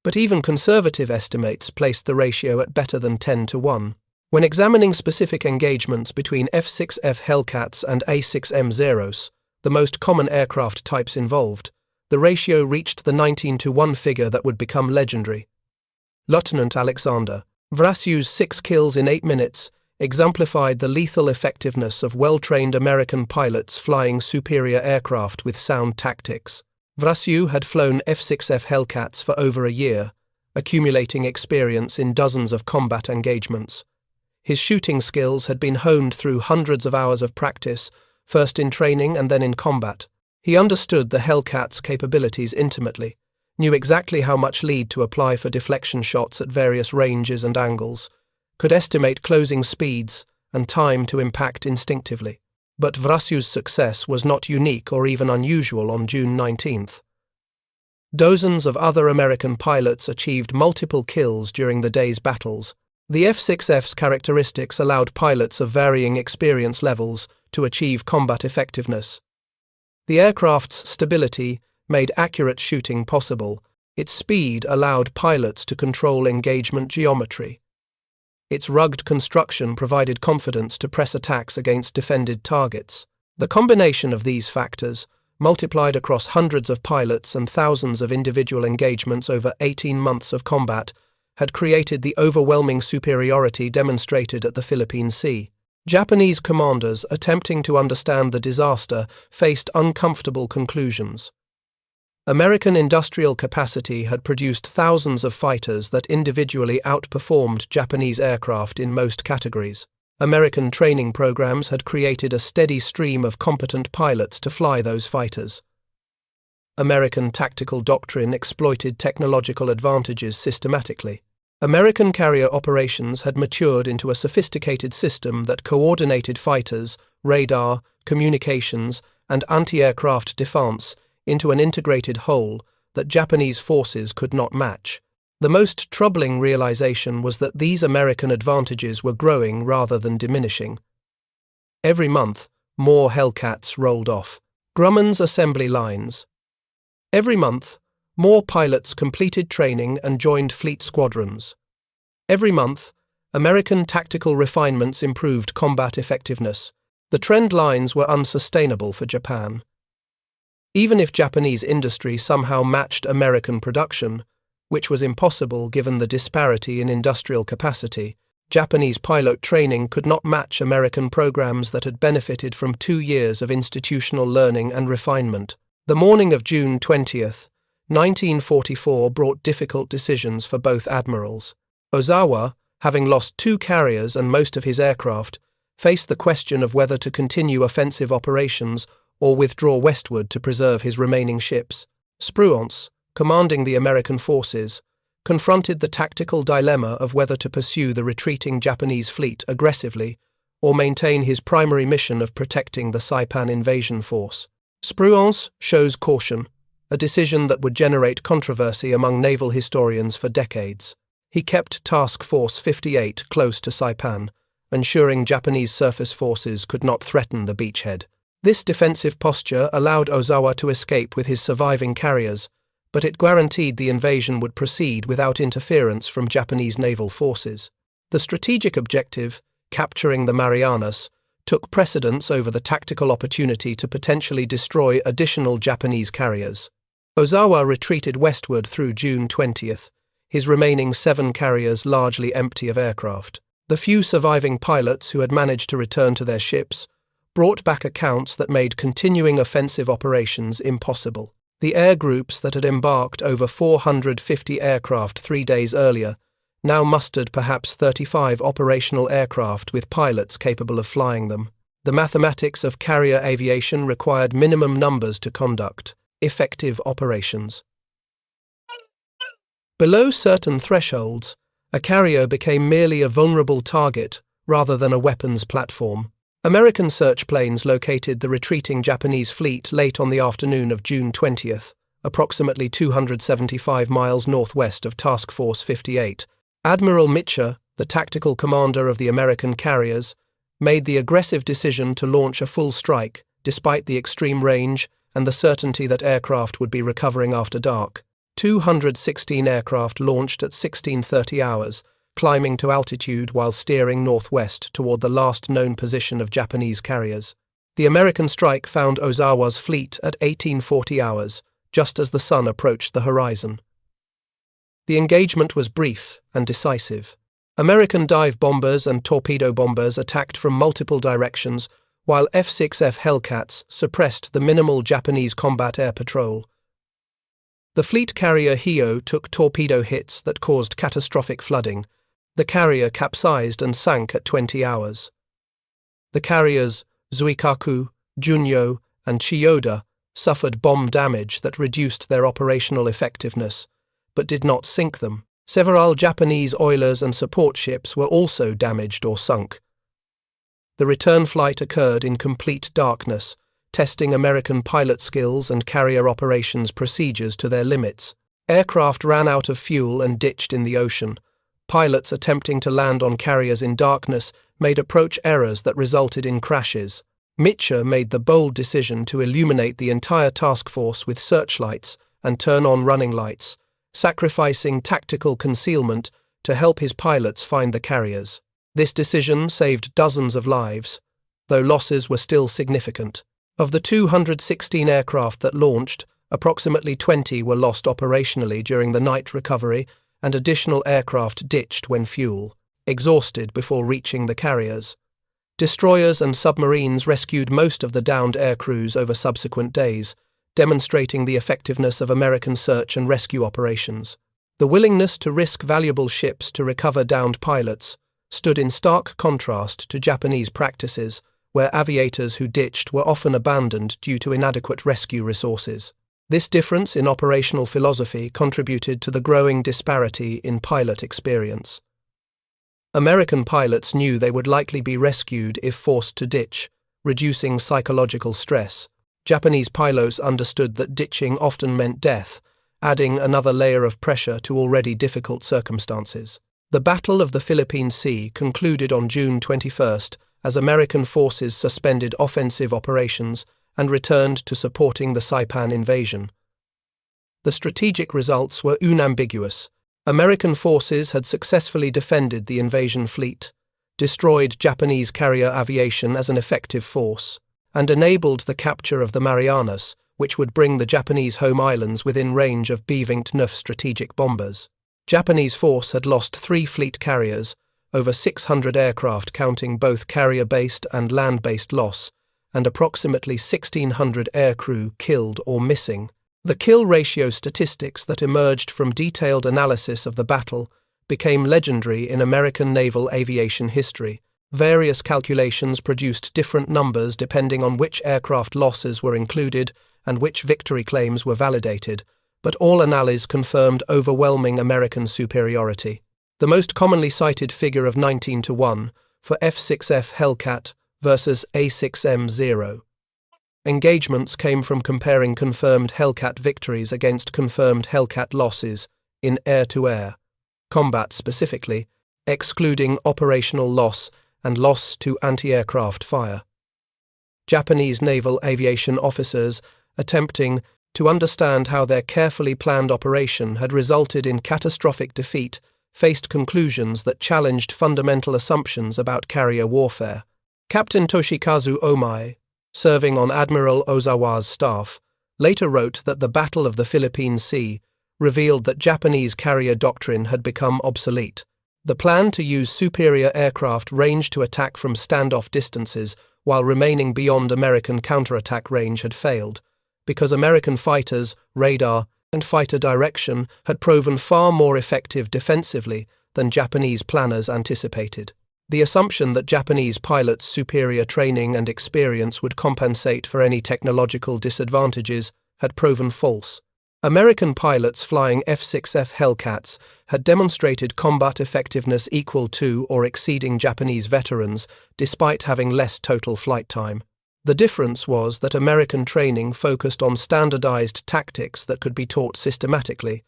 But even conservative estimates placed the ratio at better than 10-1. When examining specific engagements between F-6F Hellcats and A6M Zeros, the most common aircraft types involved, the ratio reached the 19-1 figure that would become legendary. Lieutenant Alexander Vrasiu's 6 kills in 8 minutes exemplified the lethal effectiveness of well-trained American pilots flying superior aircraft with sound tactics. Vrasiu had flown F-6F Hellcats for over a year, accumulating experience in dozens of combat engagements. His shooting skills had been honed through hundreds of hours of practice, first in training and then in combat. He understood the Hellcat's capabilities intimately, knew exactly how much lead to apply for deflection shots at various ranges and angles, could estimate closing speeds and time to impact instinctively. But Vrasiu's success was not unique or even unusual on June 19th. Dozens of other American pilots achieved multiple kills during the day's battles. The F-6F's characteristics allowed pilots of varying experience levels to achieve combat effectiveness. The aircraft's stability made accurate shooting possible. Its speed allowed pilots to control engagement geometry. Its rugged construction provided confidence to press attacks against defended targets. The combination of these factors, multiplied across hundreds of pilots and thousands of individual engagements over 18 months of combat, had created the overwhelming superiority demonstrated at the Philippine Sea. Japanese commanders attempting to understand the disaster faced uncomfortable conclusions. American industrial capacity had produced thousands of fighters that individually outperformed Japanese aircraft in most categories. American training programs had created a steady stream of competent pilots to fly those fighters. American tactical doctrine exploited technological advantages systematically. American carrier operations had matured into a sophisticated system that coordinated fighters, radar, communications, and anti-aircraft defense into an integrated whole that Japanese forces could not match. The most troubling realization was that these American advantages were growing rather than diminishing. Every month, more Hellcats rolled off Grumman's assembly lines. Every month, more pilots completed training and joined fleet squadrons. Every month, American tactical refinements improved combat effectiveness. The trend lines were unsustainable for Japan. Even if Japanese industry somehow matched American production, which was impossible given the disparity in industrial capacity, Japanese pilot training could not match American programs that had benefited from 2 years of institutional learning and refinement. The morning of June 20th, 1944 brought difficult decisions for both admirals. Ozawa, having lost 2 carriers and most of his aircraft, faced the question of whether to continue offensive operations or withdraw westward to preserve his remaining ships. Spruance, commanding the American forces, confronted the tactical dilemma of whether to pursue the retreating Japanese fleet aggressively or maintain his primary mission of protecting the Saipan invasion force. Spruance chose caution, a decision that would generate controversy among naval historians for decades. He kept Task Force 58 close to Saipan, ensuring Japanese surface forces could not threaten the beachhead. This defensive posture allowed Ozawa to escape with his surviving carriers, but it guaranteed the invasion would proceed without interference from Japanese naval forces. The strategic objective, capturing the Marianas, took precedence over the tactical opportunity to potentially destroy additional Japanese carriers. Ozawa retreated westward through June 20th, his remaining 7 carriers largely empty of aircraft. The few surviving pilots who had managed to return to their ships brought back accounts that made continuing offensive operations impossible. The air groups that had embarked over 450 aircraft 3 days earlier now mustered perhaps 35 operational aircraft with pilots capable of flying them. The mathematics of carrier aviation required minimum numbers to conduct effective operations. Below certain thresholds, a carrier became merely a vulnerable target rather than a weapons platform. American search planes located the retreating Japanese fleet late on the afternoon of June 20th, approximately 275 miles northwest of Task Force 58. Admiral Mitsubishi, the tactical commander of the American carriers, made the aggressive decision to launch a full strike, despite the extreme range and the certainty that aircraft would be recovering after dark. 216 aircraft launched at 16:30 hours, climbing to altitude while steering northwest toward the last known position of Japanese carriers. The American strike found Ozawa's fleet at 18:40 hours, just as the sun approached the horizon. The engagement was brief and decisive. American dive bombers and torpedo bombers attacked from multiple directions, while F-6F Hellcats suppressed the minimal Japanese combat air patrol. The fleet carrier Hio took torpedo hits that caused catastrophic flooding. The carrier capsized and sank at 20 hours. The carriers Zuikaku, Junyo, and Chiyoda suffered bomb damage that reduced their operational effectiveness, but did not sink them. Several Japanese oilers and support ships were also damaged or sunk. The return flight occurred in complete darkness, testing American pilot skills and carrier operations procedures to their limits. Aircraft ran out of fuel and ditched in the ocean. Pilots attempting to land on carriers in darkness made approach errors that resulted in crashes. Mitsubishi made the bold decision to illuminate the entire task force with searchlights and turn on running lights, sacrificing tactical concealment to help his pilots find the carriers. This decision saved dozens of lives, though losses were still significant. Of the 216 aircraft that launched, approximately 20 were lost operationally during the night recovery, and additional aircraft ditched when fuel exhausted before reaching the carriers. Destroyers and submarines rescued most of the downed air crews over subsequent days, demonstrating the effectiveness of American search and rescue operations. The willingness to risk valuable ships to recover downed pilots stood in stark contrast to Japanese practices, where aviators who ditched were often abandoned due to inadequate rescue resources. This difference in operational philosophy contributed to the growing disparity in pilot experience. American pilots knew they would likely be rescued if forced to ditch, reducing psychological stress. Japanese pilots understood that ditching often meant death, adding another layer of pressure to already difficult circumstances. The Battle of the Philippine Sea concluded on June 21st as American forces suspended offensive operations and returned to supporting the Saipan invasion. The strategic results were unambiguous. American forces had successfully defended the invasion fleet, destroyed Japanese carrier aviation as an effective force, and enabled the capture of the Marianas, which would bring the Japanese home islands within range of B-29 strategic bombers. Japanese force had lost 3 fleet carriers, over 600 aircraft counting both carrier-based and land-based loss, and approximately 1,600 aircrew killed or missing. The kill ratio statistics that emerged from detailed analysis of the battle became legendary in American naval aviation history. Various calculations produced different numbers depending on which aircraft losses were included and which victory claims were validated, but all analyses confirmed overwhelming American superiority. The most commonly cited figure of 19-1 for F-6F Hellcat versus A6M Zero. Engagements came from comparing confirmed Hellcat victories against confirmed Hellcat losses in air-to-air combat specifically, excluding operational loss and loss to anti-aircraft fire. Japanese naval aviation officers attempting to understand how their carefully planned operation had resulted in catastrophic defeat faced conclusions that challenged fundamental assumptions about carrier warfare. Captain Toshikazu Omai, serving on Admiral Ozawa's staff, later wrote that the Battle of the Philippine Sea revealed that Japanese carrier doctrine had become obsolete. The plan to use superior aircraft range to attack from standoff distances while remaining beyond American counterattack range had failed, because American fighters, radar, and fighter direction had proven far more effective defensively than Japanese planners anticipated. The assumption that Japanese pilots' superior training and experience would compensate for any technological disadvantages had proven false. American pilots flying F-6F Hellcats had demonstrated combat effectiveness equal to or exceeding Japanese veterans despite having less total flight time. The difference was that American training focused on standardized tactics that could be taught systematically,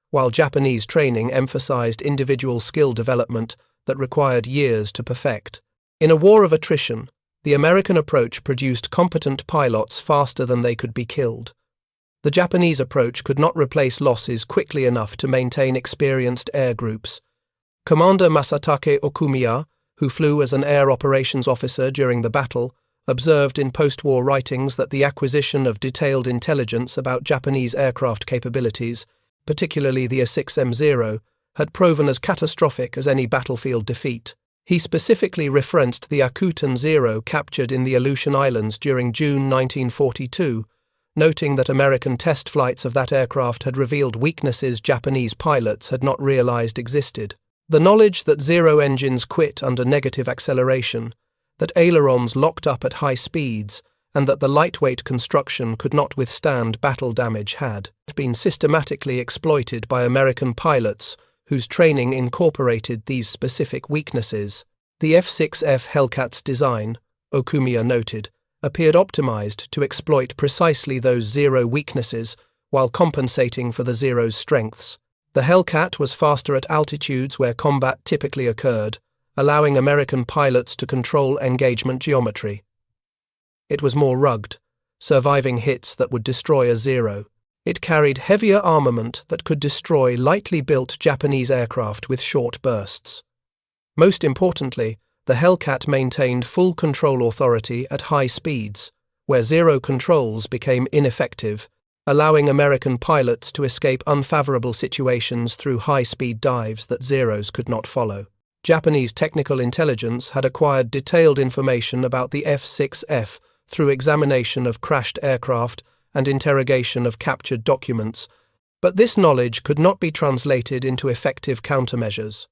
while Japanese training emphasized individual skill development that required years to perfect. In a war of attrition, the American approach produced competent pilots faster than they could be killed. The Japanese approach could not replace losses quickly enough to maintain experienced air groups. Commander Masatake Okumiya, who flew as an air operations officer during the battle, observed in post-war writings that the acquisition of detailed intelligence about Japanese aircraft capabilities, particularly the A6M Zero, had proven as catastrophic as any battlefield defeat. He specifically referenced the Akuten Zero captured in the Aleutian Islands during June 1942, noting that American test flights of that aircraft had revealed weaknesses Japanese pilots had not realized existed. The knowledge that Zero engines quit under negative acceleration, that ailerons locked up at high speeds, and that the lightweight construction could not withstand battle damage had been systematically exploited by American pilots whose training incorporated these specific weaknesses. The F-6F Hellcat's design, Okumiya noted, appeared optimized to exploit precisely those Zero weaknesses while compensating for the Zero's strengths. The Hellcat was faster at altitudes where combat typically occurred, allowing American pilots to control engagement geometry. It was more rugged, surviving hits that would destroy a Zero. It carried heavier armament that could destroy lightly built Japanese aircraft with short bursts. Most importantly, the Hellcat maintained full control authority at high speeds, where Zero controls became ineffective, allowing American pilots to escape unfavorable situations through high-speed dives that Zeros could not follow. Japanese technical intelligence had acquired detailed information about the F-6F through examination of crashed aircraft and interrogation of captured documents, but this knowledge could not be translated into effective countermeasures.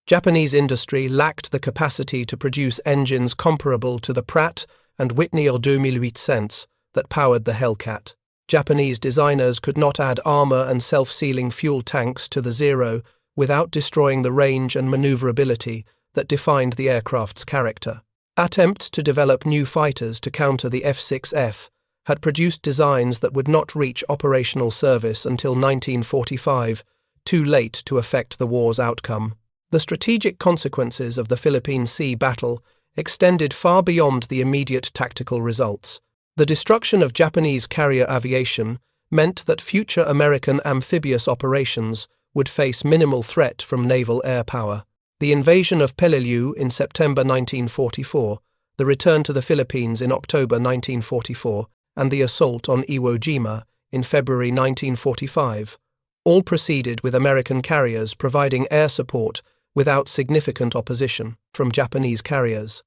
Japanese industry lacked the capacity to produce engines comparable to the Pratt and Whitney 2800 that powered the Hellcat. Japanese designers could not add armor and self-sealing fuel tanks to the Zero without destroying the range and maneuverability that defined the aircraft's character. Attempts to develop new fighters to counter the F-6F had produced designs that would not reach operational service until 1945, too late to affect the war's outcome. The strategic consequences of the Philippine Sea battle extended far beyond the immediate tactical results. The destruction of Japanese carrier aviation meant that future American amphibious operations would face minimal threat from naval air power. The invasion of Peleliu in September 1944, the return to the Philippines in October 1944, and the assault on Iwo Jima in February 1945, all proceeded with American carriers providing air support without significant opposition from Japanese carriers.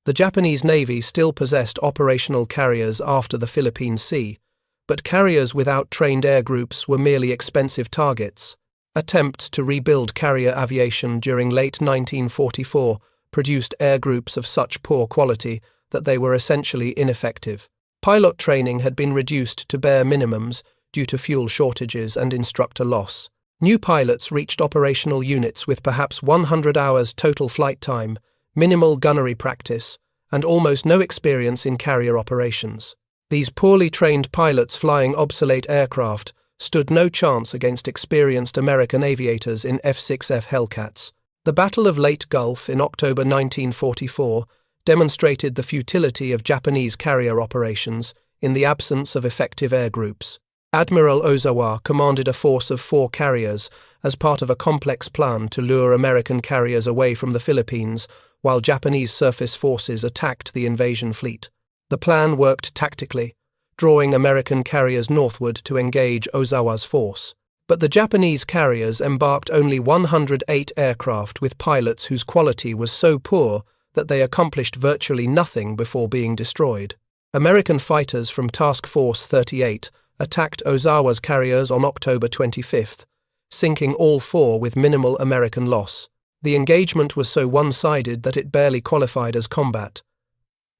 The Japanese Navy still possessed operational carriers after the Philippine Sea, but carriers without trained air groups were merely expensive targets. Attempts to rebuild carrier aviation during late 1944 produced air groups of such poor quality that they were essentially ineffective. Pilot training had been reduced to bare minimums due to fuel shortages and instructor loss. New pilots reached operational units with perhaps 100 hours total flight time, minimal gunnery practice, and almost no experience in carrier operations. These poorly trained pilots flying obsolete aircraft stood no chance against experienced American aviators in F-6F Hellcats. The Battle of Leyte Gulf in October 1944 demonstrated the futility of Japanese carrier operations in the absence of effective air groups. Admiral Ozawa commanded a force of 4 carriers as part of a complex plan to lure American carriers away from the Philippines while Japanese surface forces attacked the invasion fleet. The plan worked tactically, drawing American carriers northward to engage Ozawa's force. But the Japanese carriers embarked only 108 aircraft with pilots whose quality was so poor that they accomplished virtually nothing before being destroyed. American fighters from Task Force 38 attacked Ozawa's carriers on October 25, sinking all 4 with minimal American loss. The engagement was so one-sided that it barely qualified as combat.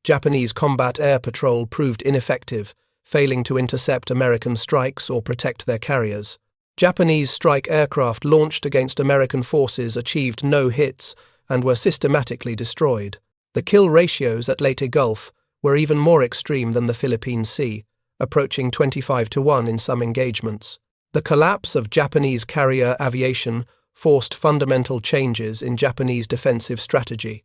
Japanese combat air patrol proved ineffective, failing to intercept American strikes or protect their carriers. Japanese strike aircraft launched against American forces achieved no hits and were systematically destroyed. The kill ratios at Leyte Gulf were even more extreme than the Philippine Sea, approaching 25-1 in some engagements. The collapse of Japanese carrier aviation forced fundamental changes in Japanese defensive strategy.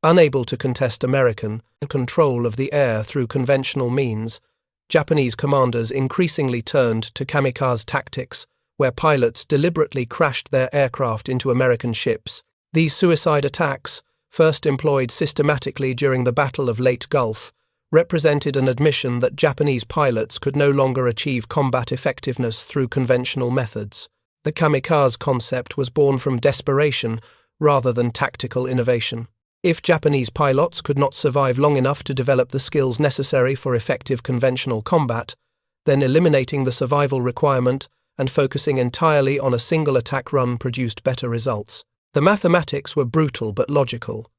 Unable to contest American control of the air through conventional means, Japanese commanders increasingly turned to kamikaze tactics, where pilots deliberately crashed their aircraft into American ships. These suicide attacks, first employed systematically during the Battle of Leyte Gulf, represented an admission that Japanese pilots could no longer achieve combat effectiveness through conventional methods. The kamikaze concept was born from desperation rather than tactical innovation. If Japanese pilots could not survive long enough to develop the skills necessary for effective conventional combat, then eliminating the survival requirement and focusing entirely on a single attack run produced better results. The mathematics were brutal but logical.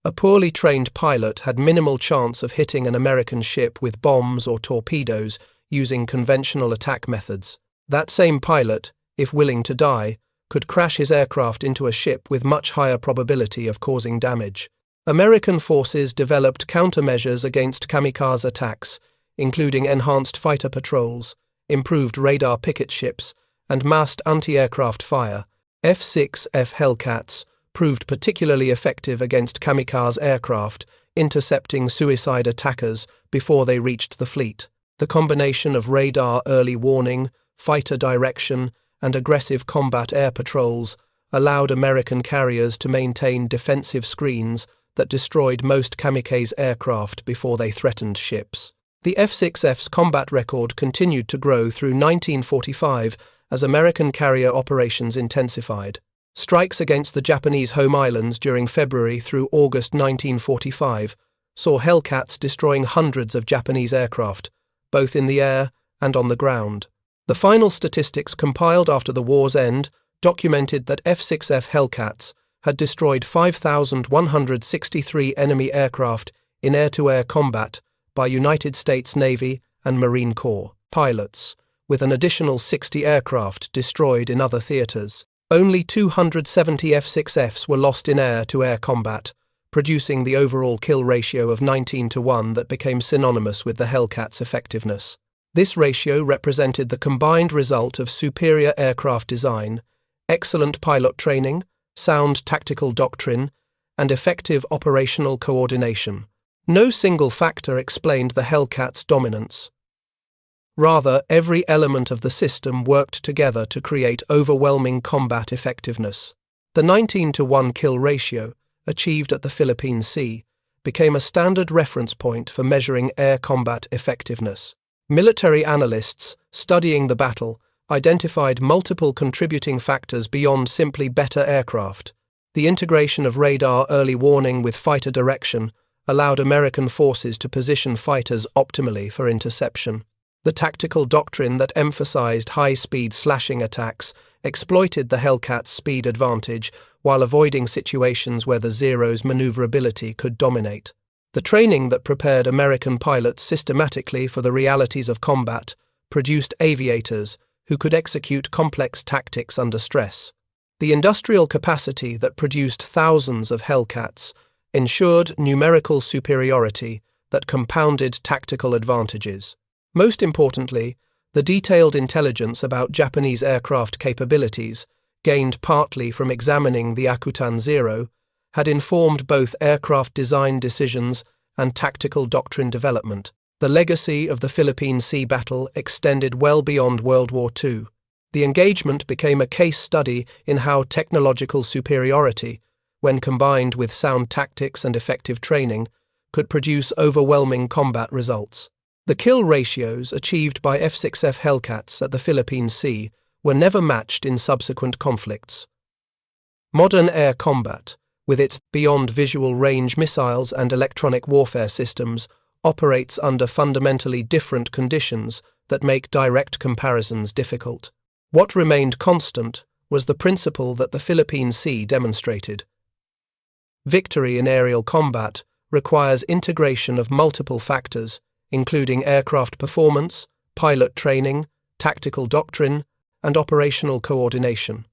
A poorly trained pilot had minimal chance of hitting an American ship with bombs or torpedoes using conventional attack methods. That same pilot, if willing to die, could crash his aircraft into a ship with much higher probability of causing damage. American forces developed countermeasures against kamikaze attacks, including enhanced fighter patrols, improved radar picket ships, and massed anti-aircraft fire. F-6F Hellcats proved particularly effective against kamikaze aircraft, intercepting suicide attackers before they reached the fleet. The combination of radar early warning, fighter direction, and aggressive combat air patrols allowed American carriers to maintain defensive screens that destroyed most kamikaze aircraft before they threatened ships. The F-6F's combat record continued to grow through 1945 as American carrier operations intensified. Strikes against the Japanese home islands during February through August 1945 saw Hellcats destroying hundreds of Japanese aircraft, both in the air and on the ground. The final statistics compiled after the war's end documented that F-6F Hellcats had destroyed 5,163 enemy aircraft in air-to-air combat by United States Navy and Marine Corps pilots, with an additional 60 aircraft destroyed in other theaters. Only 270 F-6Fs were lost in air-to-air combat, producing the overall kill ratio of 19-1 that became synonymous with the Hellcat's effectiveness. This ratio represented the combined result of superior aircraft design, excellent pilot training, sound tactical doctrine, and effective operational coordination. No single factor explained the Hellcat's dominance. Rather, every element of the system worked together to create overwhelming combat effectiveness. The 19-1 kill ratio, achieved at the Philippine Sea, became a standard reference point for measuring air combat effectiveness. Military analysts studying the battle identified multiple contributing factors beyond simply better aircraft. The integration of radar early warning with fighter direction allowed American forces to position fighters optimally for interception. The tactical doctrine that emphasized high-speed slashing attacks exploited the Hellcat's speed advantage while avoiding situations where the Zero's maneuverability could dominate. The training that prepared American pilots systematically for the realities of combat produced aviators who could execute complex tactics under stress. The industrial capacity that produced thousands of Hellcats ensured numerical superiority that compounded tactical advantages. Most importantly, the detailed intelligence about Japanese aircraft capabilities, gained partly from examining the Akutan Zero, had informed both aircraft design decisions and tactical doctrine development. The legacy of the Philippine Sea battle extended well beyond World War II. The engagement became a case study in how technological superiority, when combined with sound tactics and effective training, could produce overwhelming combat results. The kill ratios achieved by F-6F Hellcats at the Philippine Sea were never matched in subsequent conflicts. Modern air combat, with its beyond visual range missiles and electronic warfare systems, operates under fundamentally different conditions that make direct comparisons difficult. What remained constant was the principle that the Philippine Sea demonstrated. Victory in aerial combat requires integration of multiple factors, including aircraft performance, pilot training, tactical doctrine, and operational coordination.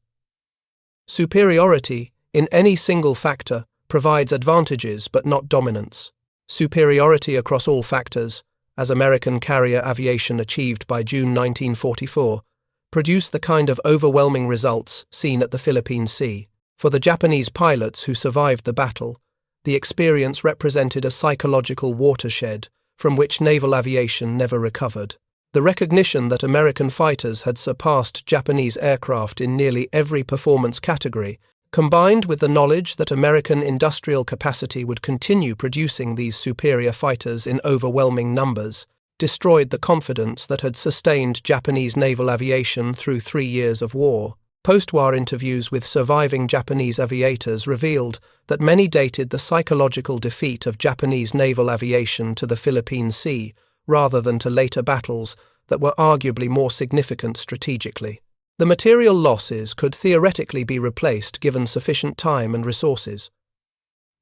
Superiority in any single factor provides advantages but not dominance. Superiority across all factors, as American carrier aviation achieved by June 1944, produced the kind of overwhelming results seen at the Philippine Sea. For the Japanese pilots who survived the battle, the experience represented a psychological watershed from which naval aviation never recovered. The recognition that American fighters had surpassed Japanese aircraft in nearly every performance category, combined with the knowledge that American industrial capacity would continue producing these superior fighters in overwhelming numbers, destroyed the confidence that had sustained Japanese naval aviation through 3 years of war. Post-war interviews with surviving Japanese aviators revealed that many dated the psychological defeat of Japanese naval aviation to the Philippine Sea rather than to later battles that were arguably more significant strategically. The material losses could theoretically be replaced given sufficient time and resources.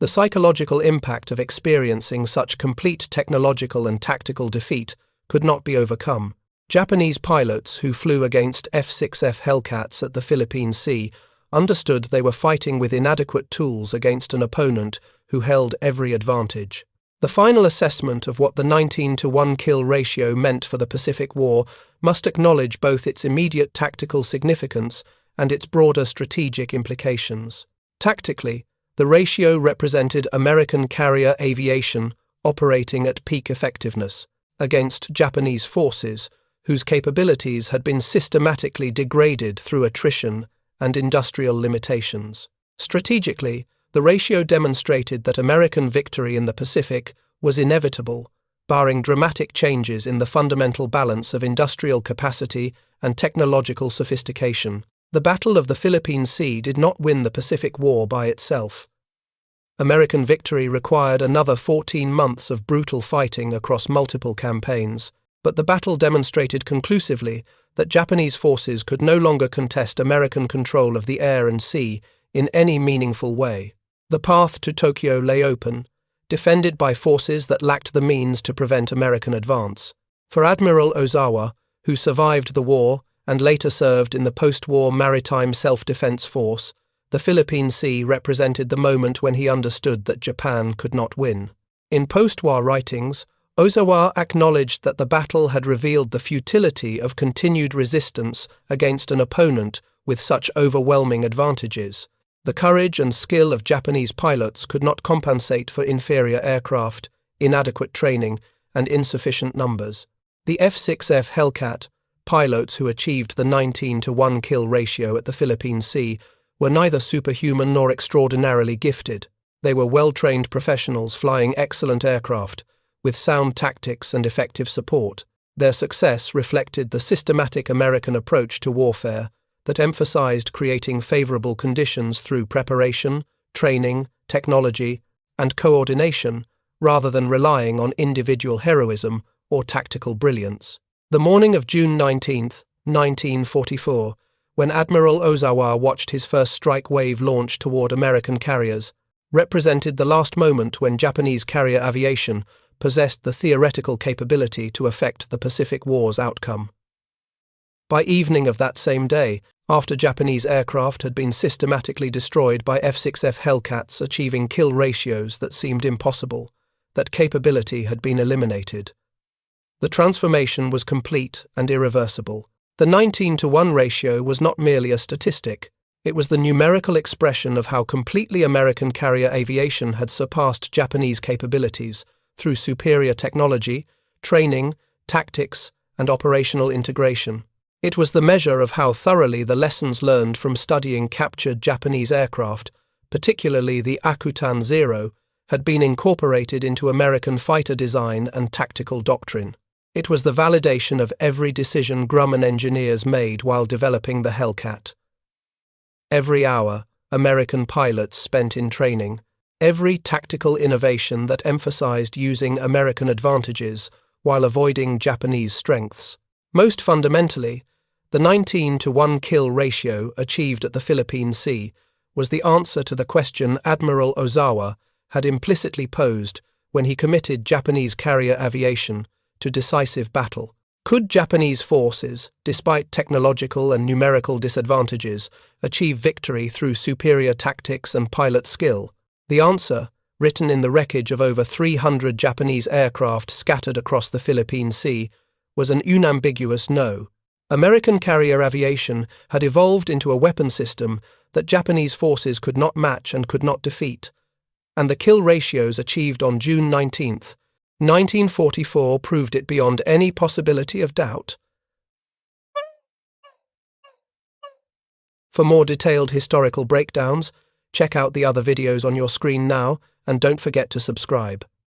The psychological impact of experiencing such complete technological and tactical defeat could not be overcome. Japanese pilots who flew against F-6F Hellcats at the Philippine Sea understood they were fighting with inadequate tools against an opponent who held every advantage. The final assessment of what the 19-1 kill ratio meant for the Pacific War must acknowledge both its immediate tactical significance and its broader strategic implications. Tactically, the ratio represented American carrier aviation operating at peak effectiveness against Japanese forces whose capabilities had been systematically degraded through attrition and industrial limitations. Strategically, The ratio demonstrated that American victory in the Pacific was inevitable, barring dramatic changes in the fundamental balance of industrial capacity and technological sophistication. The Battle of the Philippine Sea did not win the Pacific War by itself. American victory required another 14 months of brutal fighting across multiple campaigns, but the battle demonstrated conclusively that Japanese forces could no longer contest American control of the air and sea in any meaningful way. The path to Tokyo lay open, defended by forces that lacked the means to prevent American advance. For Admiral Ozawa, who survived the war and later served in the post-war Maritime Self-Defense Force, the Philippine Sea represented the moment when he understood that Japan could not win. In post-war writings, Ozawa acknowledged that the battle had revealed the futility of continued resistance against an opponent with such overwhelming advantages. The courage and skill of Japanese pilots could not compensate for inferior aircraft, inadequate training, and insufficient numbers. The F-6F Hellcat, pilots who achieved the 19-to-1 kill ratio at the Philippine Sea, were neither superhuman nor extraordinarily gifted. They were well-trained professionals flying excellent aircraft, with sound tactics and effective support. Their success reflected the systematic American approach to warfare that emphasized creating favorable conditions through preparation, training, technology, and coordination, rather than relying on individual heroism or tactical brilliance. The morning of June 19th, 1944, when Admiral Ozawa watched his first strike wave launch toward American carriers, represented the last moment when Japanese carrier aviation possessed the theoretical capability to affect the Pacific War's outcome. By evening of that same day, after Japanese aircraft had been systematically destroyed by F-6F Hellcats achieving kill ratios that seemed impossible, that capability had been eliminated. The transformation was complete and irreversible. The 19-to-1 ratio was not merely a statistic, it was the numerical expression of how completely American carrier aviation had surpassed Japanese capabilities through superior technology, training, tactics, and operational integration. It was the measure of how thoroughly the lessons learned from studying captured Japanese aircraft, particularly the Akutan Zero, had been incorporated into American fighter design and tactical doctrine. It was the validation of every decision Grumman engineers made while developing the Hellcat. Every hour American pilots spent in training, every tactical innovation that emphasized using American advantages while avoiding Japanese strengths. Most fundamentally, the 19-to-1 kill ratio achieved at the Philippine Sea was the answer to the question Admiral Ozawa had implicitly posed when he committed Japanese carrier aviation to decisive battle. Could Japanese forces, despite technological and numerical disadvantages, achieve victory through superior tactics and pilot skill? The answer, written in the wreckage of over 300 Japanese aircraft scattered across the Philippine Sea, was an unambiguous no. American carrier aviation had evolved into a weapon system that Japanese forces could not match and could not defeat, and the kill ratios achieved on June 19th, 1944 proved it beyond any possibility of doubt. For more detailed historical breakdowns, check out the other videos on your screen now, and don't forget to subscribe.